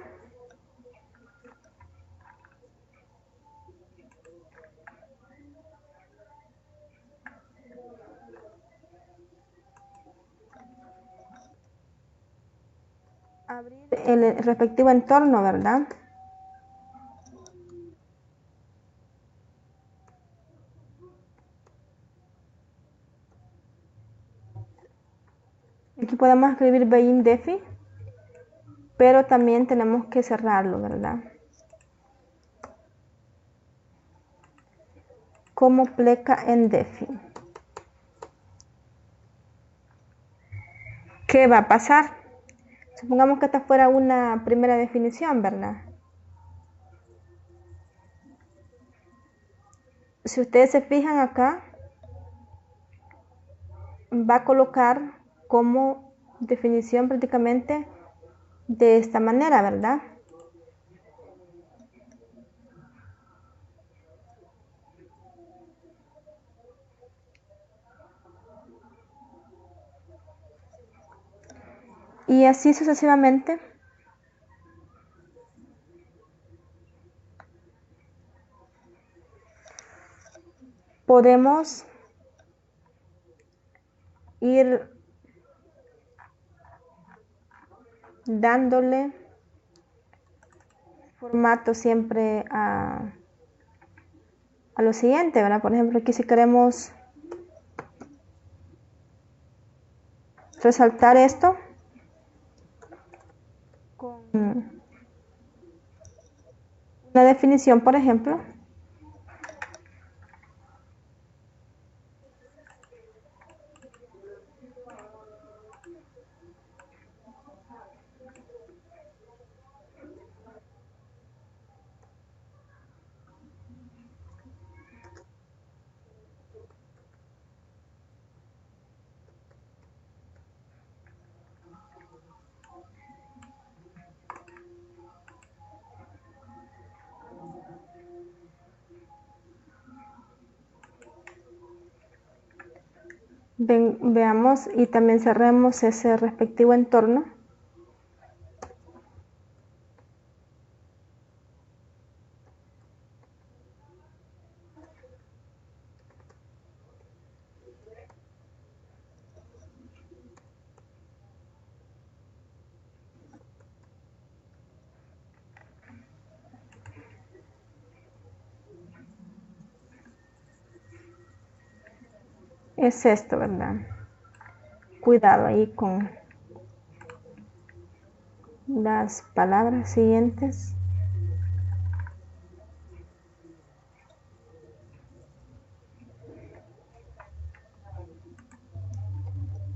Speaker 1: abrir el respectivo entorno, ¿verdad? Aquí podemos escribir begin defi, pero también tenemos que cerrarlo, ¿verdad? Como pleca en defi. ¿Qué va a pasar? Supongamos que esta fuera una primera definición, ¿verdad? Si ustedes se fijan acá, va a colocar como definición prácticamente de esta manera, ¿verdad? Y así sucesivamente. Podemos ir dándole formato siempre a lo siguiente, ¿verdad? Por ejemplo, aquí si queremos resaltar esto con una definición, por ejemplo, veamos y también cerremos ese respectivo entorno. Es esto, ¿verdad? Cuidado ahí con las palabras siguientes.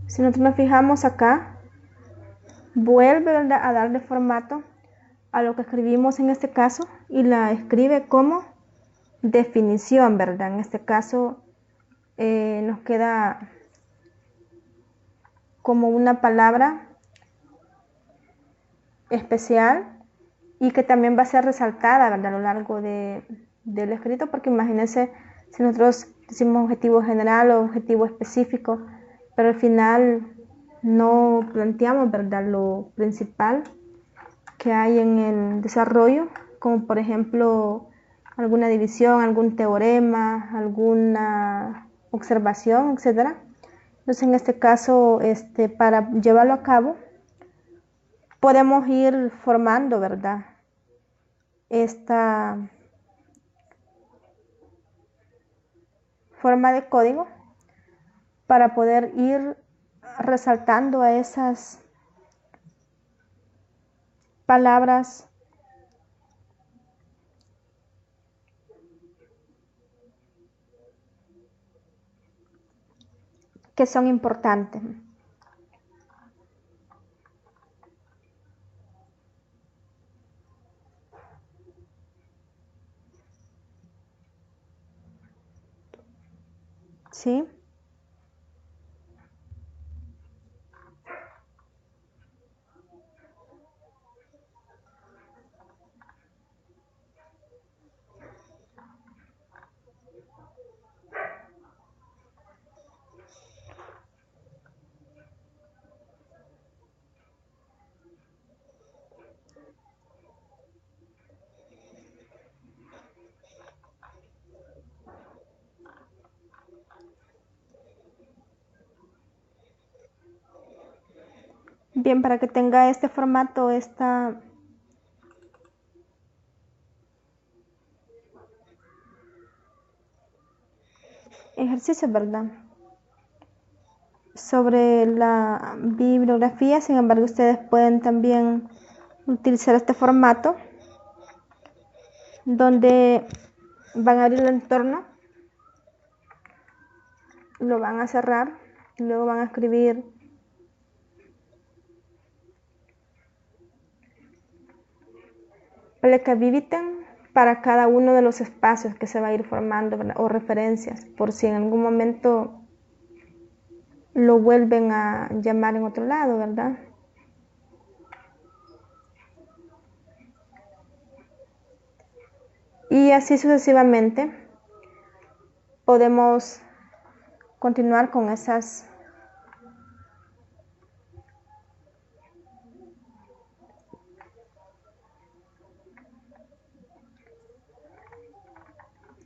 Speaker 1: Si nosotros nos fijamos acá, vuelve, ¿verdad?, a darle formato a lo que escribimos en este caso y la escribe como definición, ¿verdad? En este caso nos queda como una palabra especial y que también va a ser resaltada, ¿verdad?, a lo largo del escrito, porque imagínense si nosotros decimos objetivo general o objetivo específico, pero al final no planteamos, ¿verdad?, lo principal que hay en el desarrollo, como por ejemplo alguna división, algún teorema, alguna observación, etcétera. Entonces en este caso, para llevarlo a cabo, podemos ir formando, ¿verdad?, esta forma de código para poder ir resaltando a esas palabras que son importantes. ¿sí? Bien, para que tenga este formato, ejercicio, ¿verdad? Sobre la bibliografía, sin embargo, ustedes pueden también utilizar este formato donde van a abrir el entorno, lo van a cerrar y luego van a escribir pleca vivitem para cada uno de los espacios que se va a ir formando, ¿verdad? O referencias, por si en algún momento lo vuelven a llamar en otro lado, ¿verdad? Y así sucesivamente podemos continuar con esas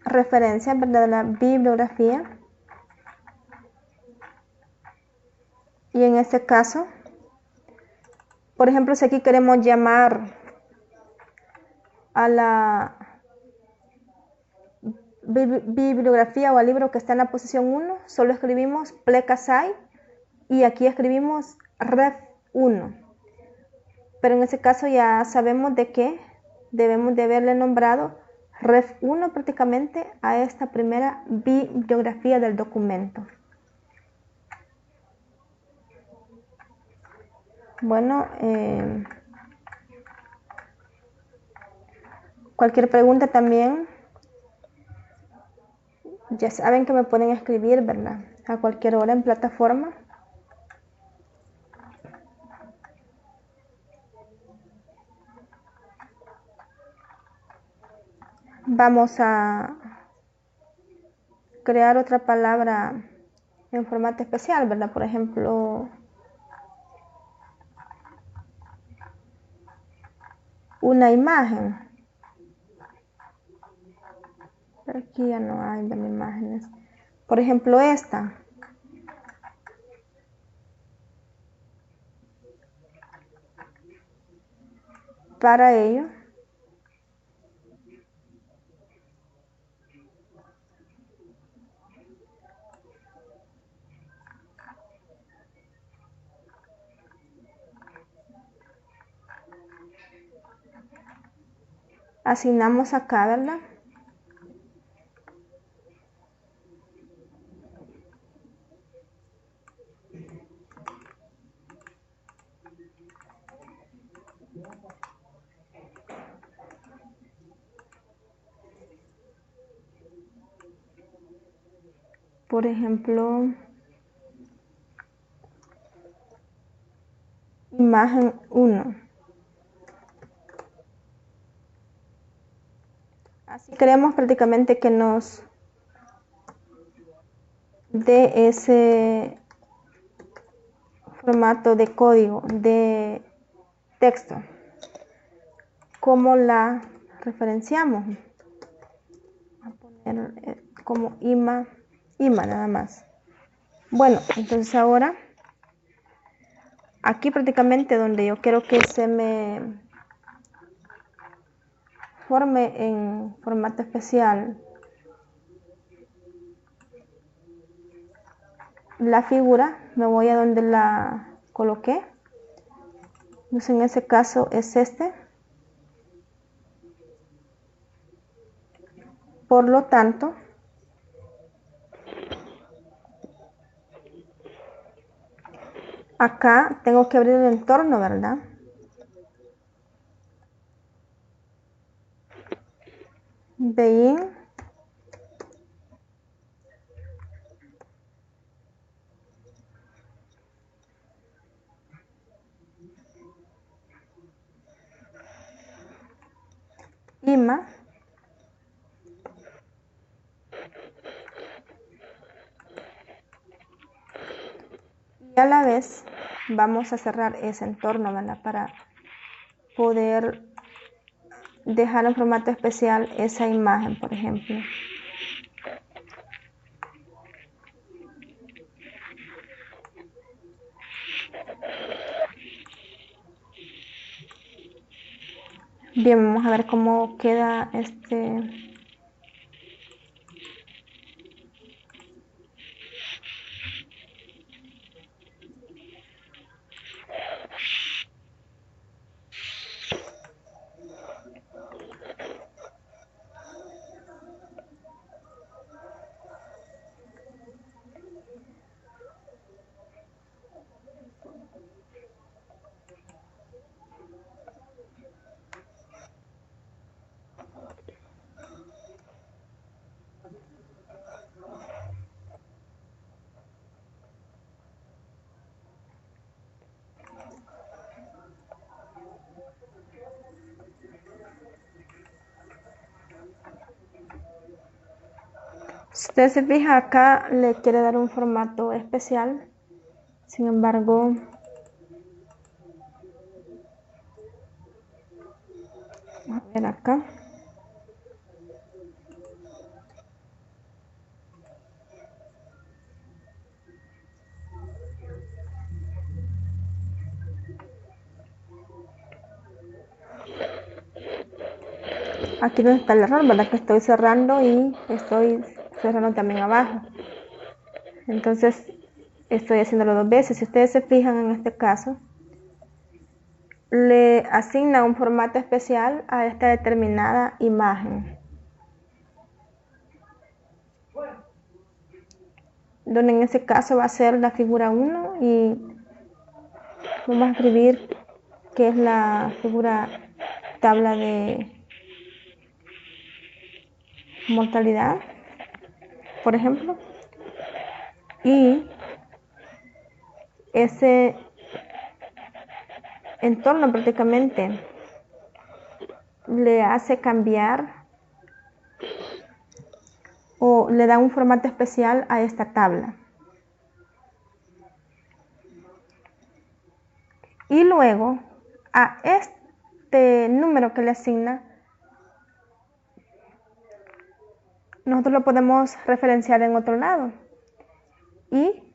Speaker 1: referencias, ¿verdad? De la bibliografía. Y en este caso, por ejemplo, si aquí queremos llamar a la bibliografía o al libro que está en la posición 1, solo escribimos pleca sci y aquí escribimos ref 1. Pero en ese caso ya sabemos de que debemos de haberle nombrado ref 1 prácticamente a esta primera bibliografía del documento. Bueno, cualquier pregunta también, ya saben que me pueden escribir, ¿verdad? A cualquier hora en plataforma. Vamos a crear otra palabra en formato especial, ¿verdad? Por ejemplo, una imagen. Pero aquí ya no hay imágenes. Por ejemplo, esta. Para ello, asignamos acá, ¿verdad? Por ejemplo, imagen 1. Así queremos prácticamente que nos dé ese formato de código, de texto. ¿Cómo la referenciamos? Voy a poner como ima nada más. Bueno, entonces ahora, aquí prácticamente donde yo quiero que se me forme en formato especial la figura, me voy a donde la coloqué. Entonces en ese caso es este. Por lo tanto, acá tengo que abrir el entorno, ¿verdad? Begin tema. Y a la vez vamos a cerrar ese entorno, ¿verdad? Para poder dejar en formato especial esa imagen, por ejemplo. Bien, vamos a ver cómo queda este. Si usted se fija acá, le quiere dar un formato especial. Sin embargo, a ver acá. Aquí donde está el error, ¿verdad? Que estoy cerrando y estoy cerrando también abajo. Entonces, estoy haciéndolo dos veces. Si ustedes se fijan en este caso, le asigna un formato especial a esta determinada imagen. Donde en este caso va a ser la figura 1 y vamos a escribir que es la figura tabla de mortalidad, por ejemplo. Y ese entorno prácticamente le hace cambiar o le da un formato especial a esta tabla. Y luego a este número que le asigna, nosotros lo podemos referenciar en otro lado. Y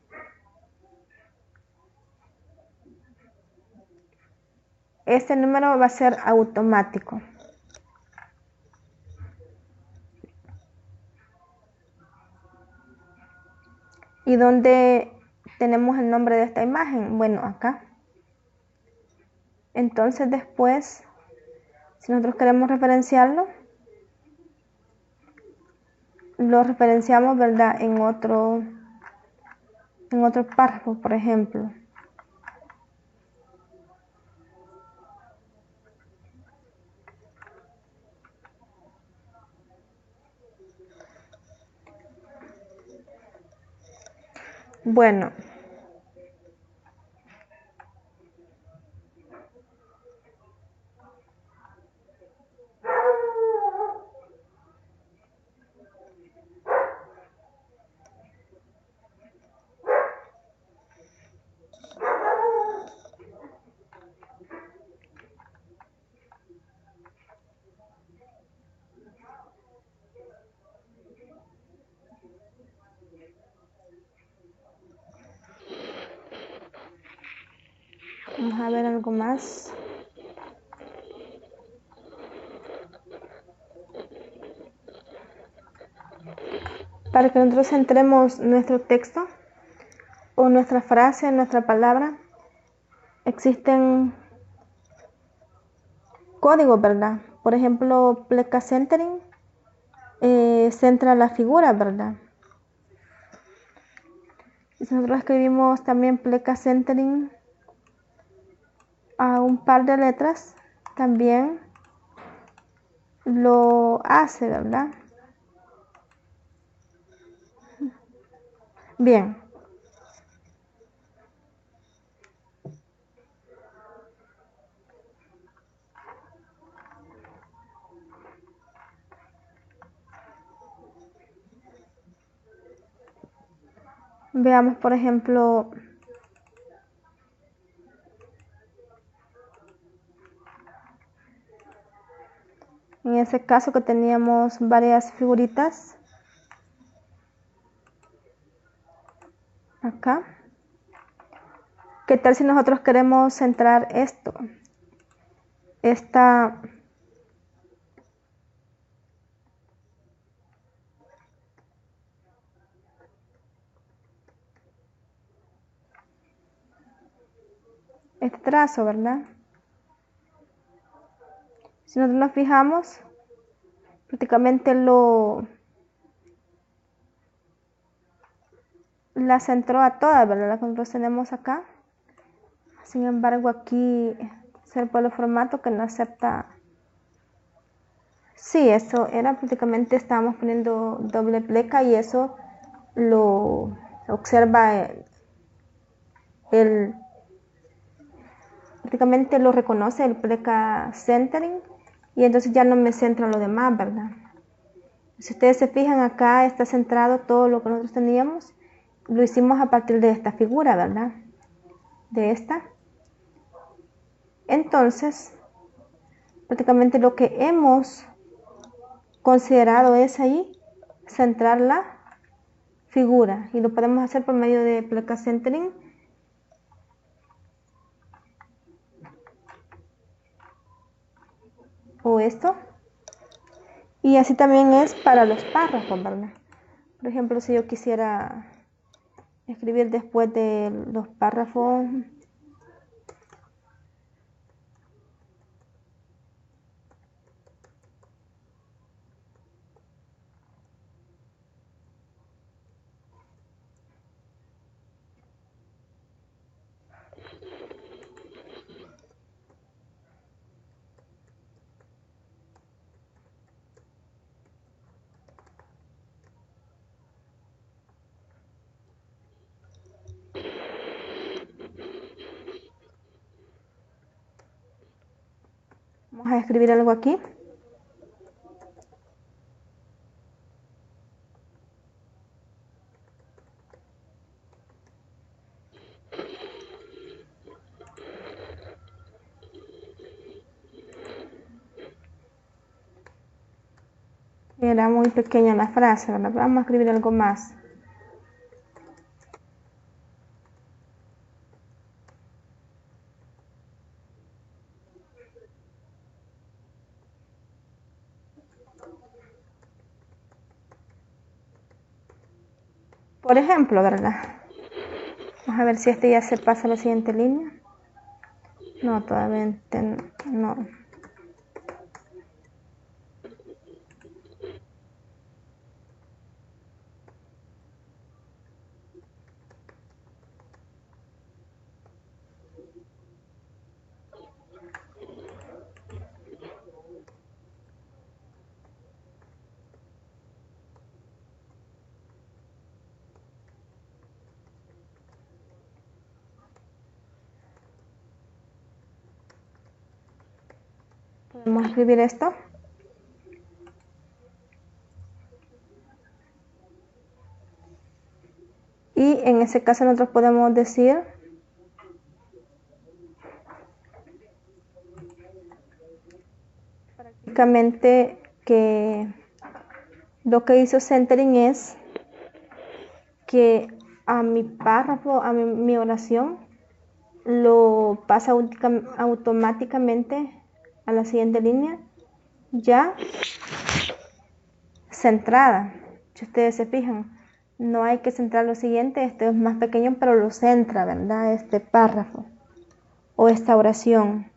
Speaker 1: este número va a ser automático. ¿Y dónde tenemos el nombre de esta imagen? Bueno, acá. Entonces después, si nosotros queremos referenciarlo, lo referenciamos, ¿verdad? En otro párrafo, por ejemplo. Bueno, vamos a ver algo más. Para que nosotros centremos nuestro texto o nuestra frase, nuestra palabra, existen códigos, ¿verdad? Por ejemplo, pleca centering centra la figura, ¿verdad? Y si nosotros escribimos también pleca centering a un par de letras, también lo hace, ¿verdad? Bien. Veamos, por ejemplo, en ese caso que teníamos varias figuritas. Acá. ¿Qué tal si nosotros queremos centrar esto? Este trazo, ¿verdad? Si nosotros nos fijamos, prácticamente la centró a todas, ¿verdad? La que nosotros tenemos acá. Sin embargo, aquí es por el formato que no acepta. Sí, eso era prácticamente, estábamos poniendo doble pleca y eso lo observa prácticamente lo reconoce el pleca centering y entonces ya no me centra lo demás, ¿verdad? Si ustedes se fijan acá está centrado todo lo que nosotros teníamos, lo hicimos a partir de esta figura, ¿verdad? De esta. Entonces, prácticamente lo que hemos considerado es ahí centrar la figura y lo podemos hacer por medio de pleca centering o esto, y así también es para los párrafos, ¿verdad? Por ejemplo, si yo quisiera escribir después de los párrafos vamos a escribir algo aquí. Era muy pequeña la frase, ¿verdad? Vamos a escribir algo más. Por ejemplo, ¿verdad? Vamos a ver si este ya se pasa a la siguiente línea. No, todavía no. Podemos escribir esto. Y en ese caso nosotros podemos decir prácticamente que lo que hizo centering es que a mi párrafo, a mi oración, lo pasa automáticamente a la siguiente línea ya centrada. Si ustedes se fijan, no hay que centrar lo siguiente, esto es más pequeño, pero lo centra, ¿verdad? Este párrafo o esta oración.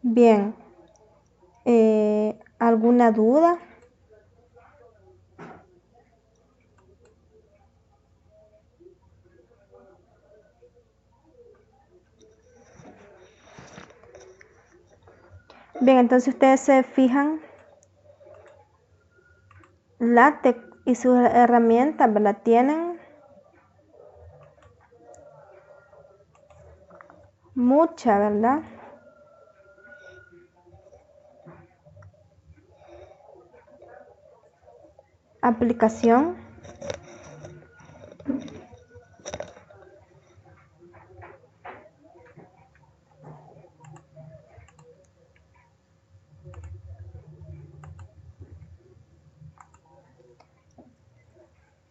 Speaker 1: Bien, ¿alguna duda? Bien, entonces ustedes se fijan, LaTeX y sus herramientas, ¿verdad? Tienen mucha, ¿verdad? aplicación,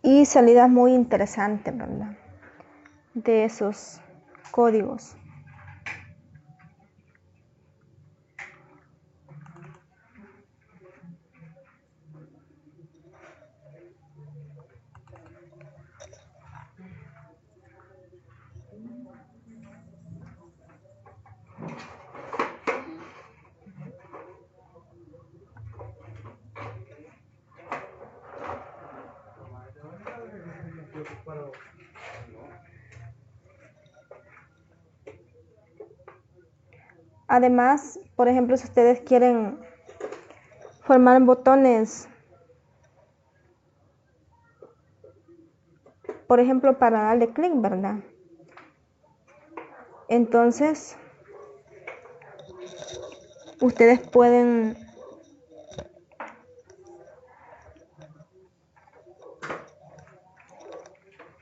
Speaker 1: y salidas muy interesantes, ¿verdad? De esos códigos. Además, por ejemplo, si ustedes quieren formar botones, por ejemplo, para darle clic, ¿verdad? Entonces, ustedes pueden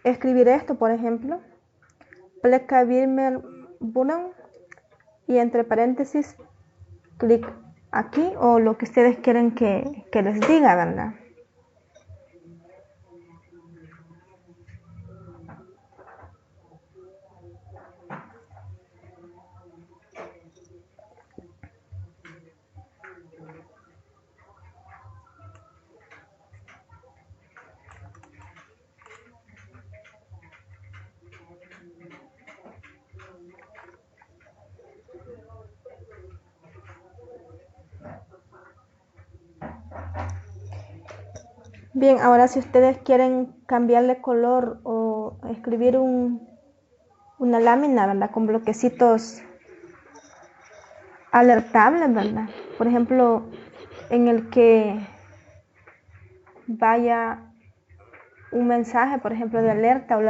Speaker 1: escribir esto, por ejemplo, Button, y entre paréntesis, clic aquí o lo que ustedes quieren que les diga, ¿verdad? Bien, ahora si ustedes quieren cambiarle color o escribir una lámina, ¿verdad? Con bloquecitos alertables, ¿verdad? Por ejemplo, en el que vaya un mensaje, por ejemplo, de alerta o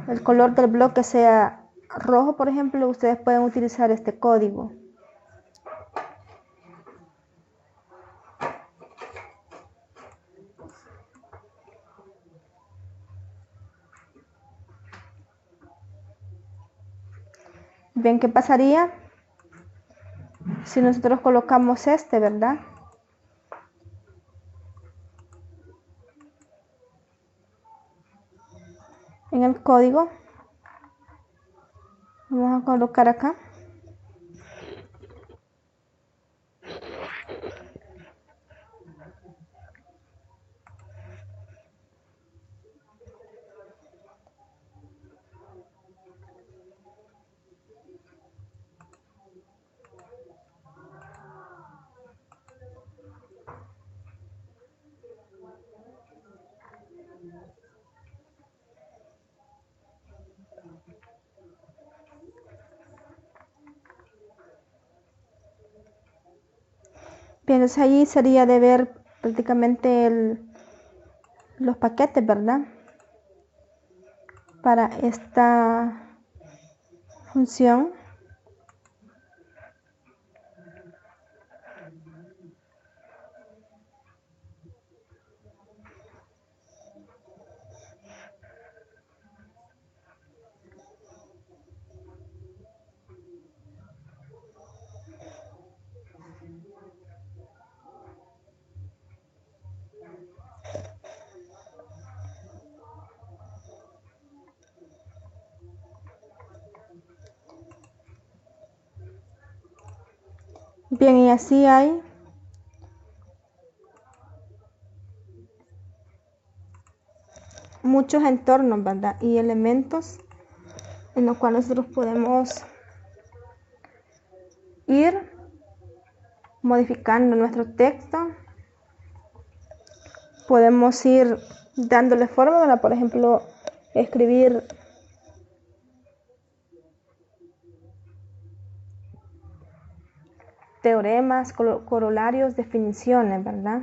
Speaker 1: el color del bloque sea rojo, por ejemplo, ustedes pueden utilizar este código. Bien, ¿qué pasaría si nosotros colocamos este, ¿verdad? En el código. Vamos a colocar acá. Bien, entonces allí sería de ver prácticamente los paquetes, ¿verdad? Para esta función. Bien, y así hay muchos entornos, ¿verdad? Y elementos en los cuales nosotros podemos ir modificando nuestro texto. Podemos ir dándole forma, ¿verdad? Por ejemplo, escribir teoremas, corolarios, definiciones, ¿verdad?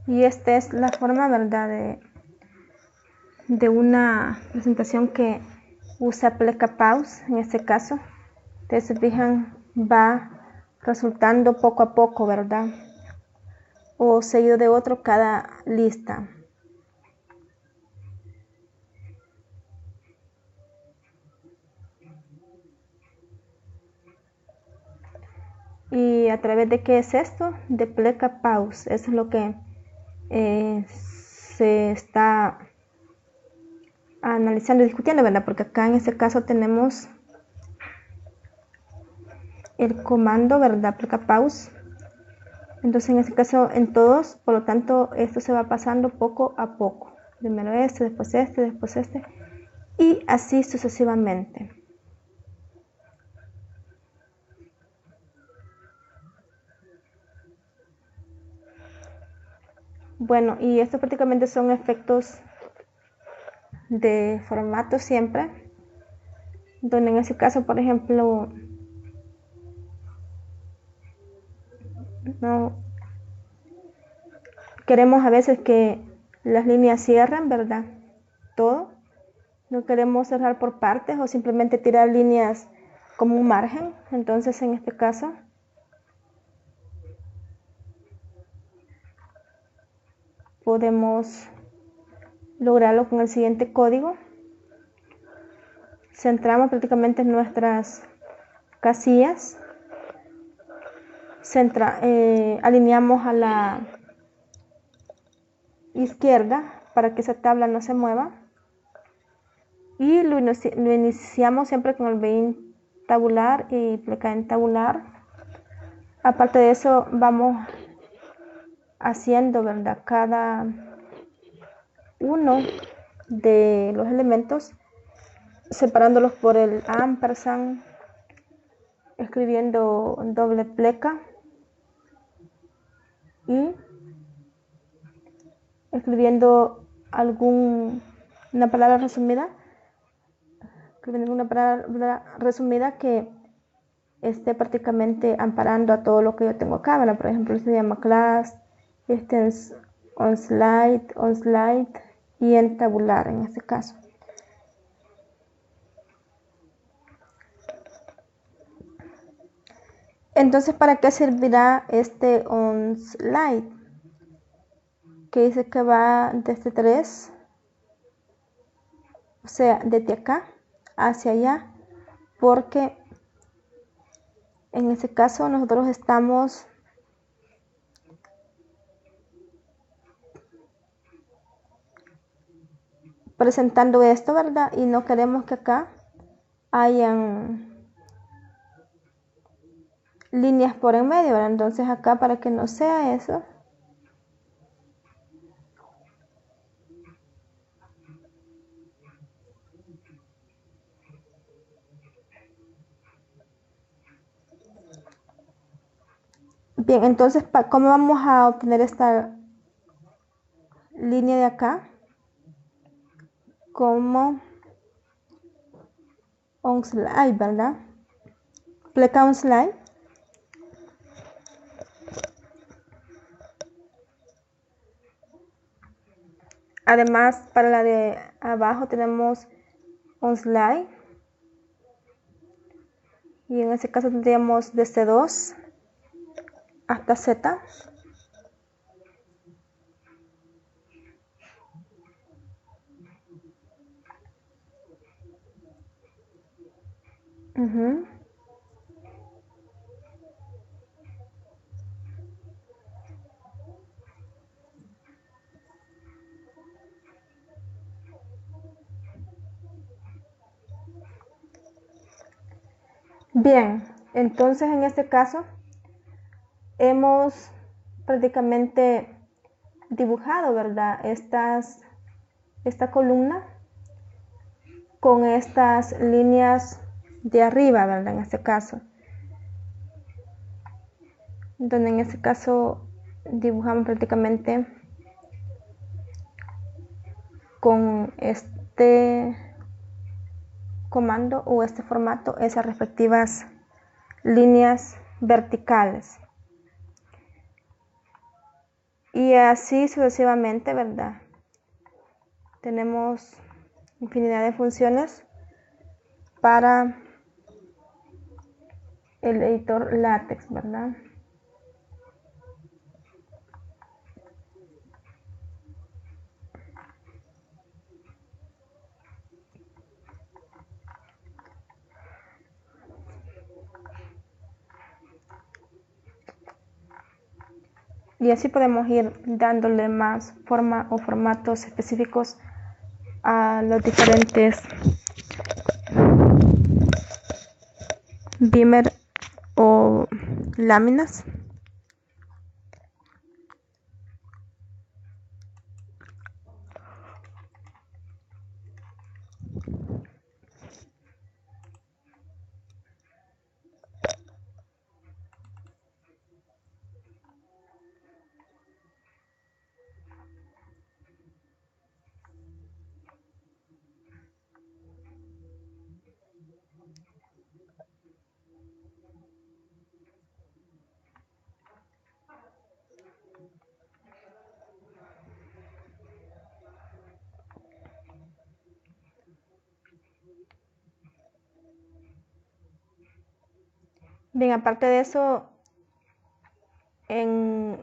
Speaker 1: Y esta es la forma, ¿verdad?, de una presentación que usa Pleca Pause. En este caso, ustedes se fijan, va resultando poco a poco, ¿verdad?, o seguido de otro cada lista. ¿Y a través de qué es esto? De Pleca Pause. Eso es lo que se está analizando y discutiendo, ¿verdad? Porque acá en este caso tenemos el comando, ¿verdad? Pleca Pause. Entonces en este caso en todos, por lo tanto esto se va pasando poco a poco. Primero este, después este y así sucesivamente. Bueno, y estos prácticamente son efectos de formato siempre, donde en ese caso, por ejemplo, no queremos a veces que las líneas cierren, ¿verdad? Todo. No queremos cerrar por partes o simplemente tirar líneas como un margen. Entonces en este caso podemos lograrlo con el siguiente código. Centramos prácticamente nuestras casillas, alineamos a la izquierda para que esa tabla no se mueva y lo iniciamos siempre con el begin tabular y pleca en tabular. Aparte de eso vamos haciendo, ¿verdad?, cada uno de los elementos, separándolos por el ampersand, escribiendo doble pleca y escribiendo una palabra resumida, que esté prácticamente amparando a todo lo que yo tengo acá, ¿verdad? Por ejemplo, se llama class, este es on slide y en tabular en este caso. Entonces, ¿para qué servirá este on slide? Que dice que va desde 3, o sea, desde acá hacia allá, porque en ese caso nosotros estamos presentando esto, ¿verdad? Y no queremos que acá hayan líneas por en medio, ¿verdad? Entonces acá, para que no sea eso, bien, entonces, ¿cómo vamos a obtener esta línea de acá? Como on slide, ¿verdad? Pleca on slide. Además, para la de abajo tenemos on slide. Y en ese caso tendríamos desde 2 hasta Z. Bien, entonces en este caso hemos prácticamente dibujado, ¿verdad?, esta columna con estas líneas de arriba, ¿verdad?, en este caso, donde en este caso dibujamos prácticamente con este comando o este formato esas respectivas líneas verticales. Y así sucesivamente, ¿verdad? Tenemos infinidad de funciones para el editor LaTeX, ¿verdad? Y así podemos ir dándole más forma o formatos específicos a los diferentes Beamer o láminas. Bien, aparte de eso, en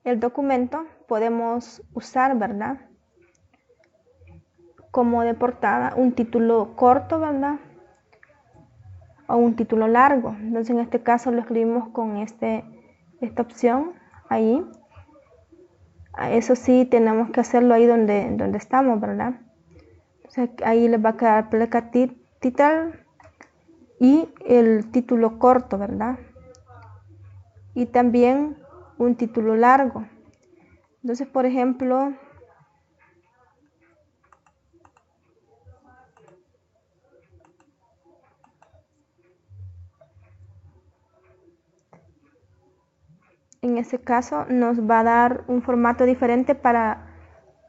Speaker 1: el documento podemos usar, ¿verdad? Como de portada un título corto, ¿verdad? O un título largo. Entonces en este caso lo escribimos con esta opción ahí. Eso sí, tenemos que hacerlo ahí donde estamos, ¿verdad? Entonces ahí les va a quedar pleca title y el título corto, ¿verdad? Y también un título largo. Entonces, por ejemplo, en ese caso nos va a dar un formato diferente para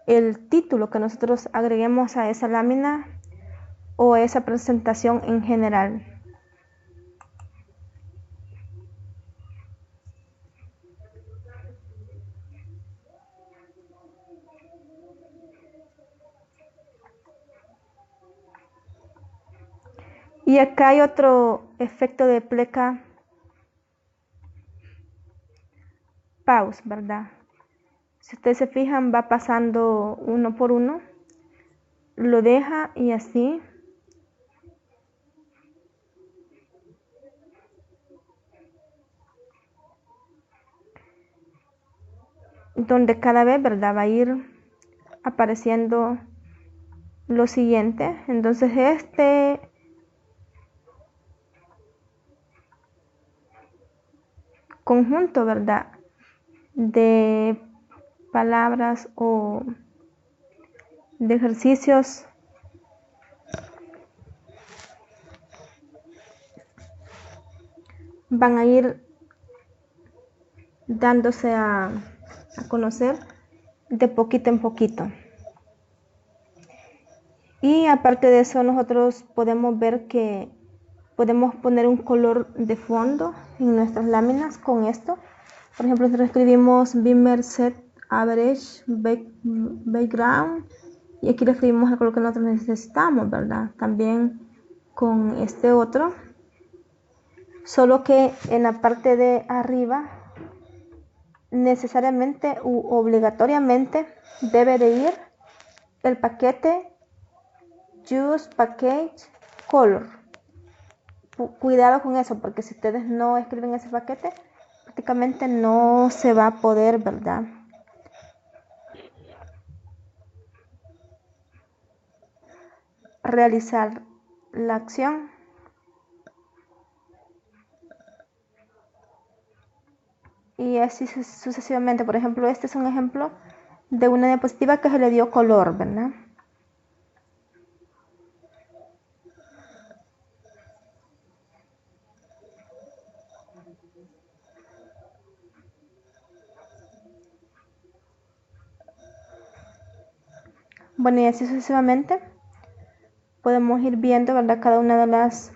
Speaker 1: el título que nosotros agreguemos a esa lámina o esa presentación en general. Y acá hay otro efecto de pleca pause, ¿verdad? Si ustedes se fijan, va pasando uno por uno, lo deja y así. Donde cada vez, ¿verdad? Va a ir apareciendo lo siguiente. Entonces este conjunto, ¿verdad? De palabras o de ejercicios van a ir dándose a conocer de poquito en poquito. Y aparte de eso, nosotros podemos ver que podemos poner un color de fondo en nuestras láminas con esto. Por ejemplo, nosotros escribimos Beamer Set Average Background y aquí le escribimos el color que nosotros necesitamos, ¿verdad? También con este otro, solo que en la parte de arriba necesariamente u obligatoriamente debe de ir el paquete Use Package Color. Cuidado con eso, porque si ustedes no escriben ese paquete, prácticamente no se va a poder, ¿verdad? Realizar la acción. Y así sucesivamente. Por ejemplo, este es un ejemplo de una diapositiva que se le dio color, ¿verdad? Bueno, y así sucesivamente podemos ir viendo, ¿verdad? Cada una de las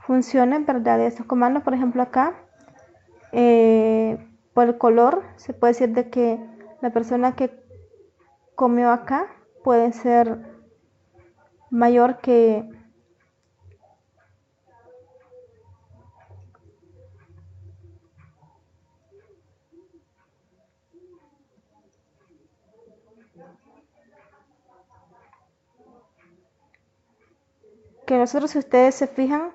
Speaker 1: funciones, ¿verdad? De estos comandos, por ejemplo, acá, por el color, se puede decir de que la persona que comió acá puede ser mayor que nosotros. Si ustedes se fijan,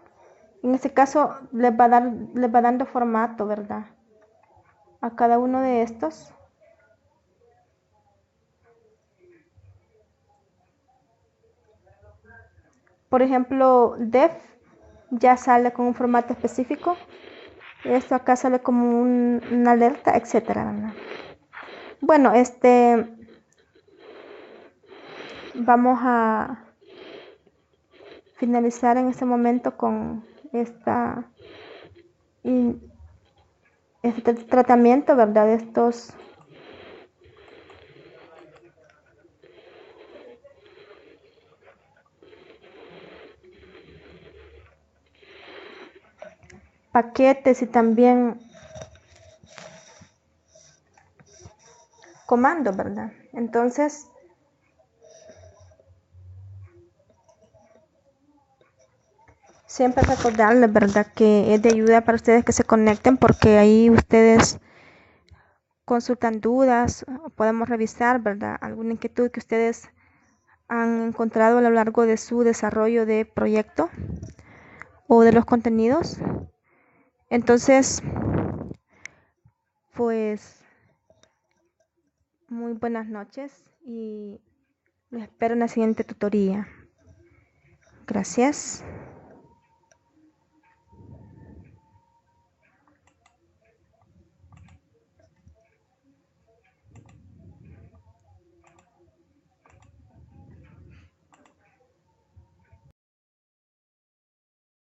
Speaker 1: en este caso les va dando formato, ¿verdad? A cada uno de estos. Por ejemplo, def ya sale con un formato específico. Esto acá sale como una alerta, etcétera, ¿verdad? Bueno, vamos a finalizar en este momento con este tratamiento, ¿verdad? De estos paquetes y también comandos, ¿verdad? Entonces, siempre recordarles, ¿verdad? Que es de ayuda para ustedes que se conecten, porque ahí ustedes consultan dudas, podemos revisar, ¿verdad? Alguna inquietud que ustedes han encontrado a lo largo de su desarrollo de proyecto o de los contenidos. Entonces, pues, muy buenas noches y les espero en la siguiente tutoría. Gracias.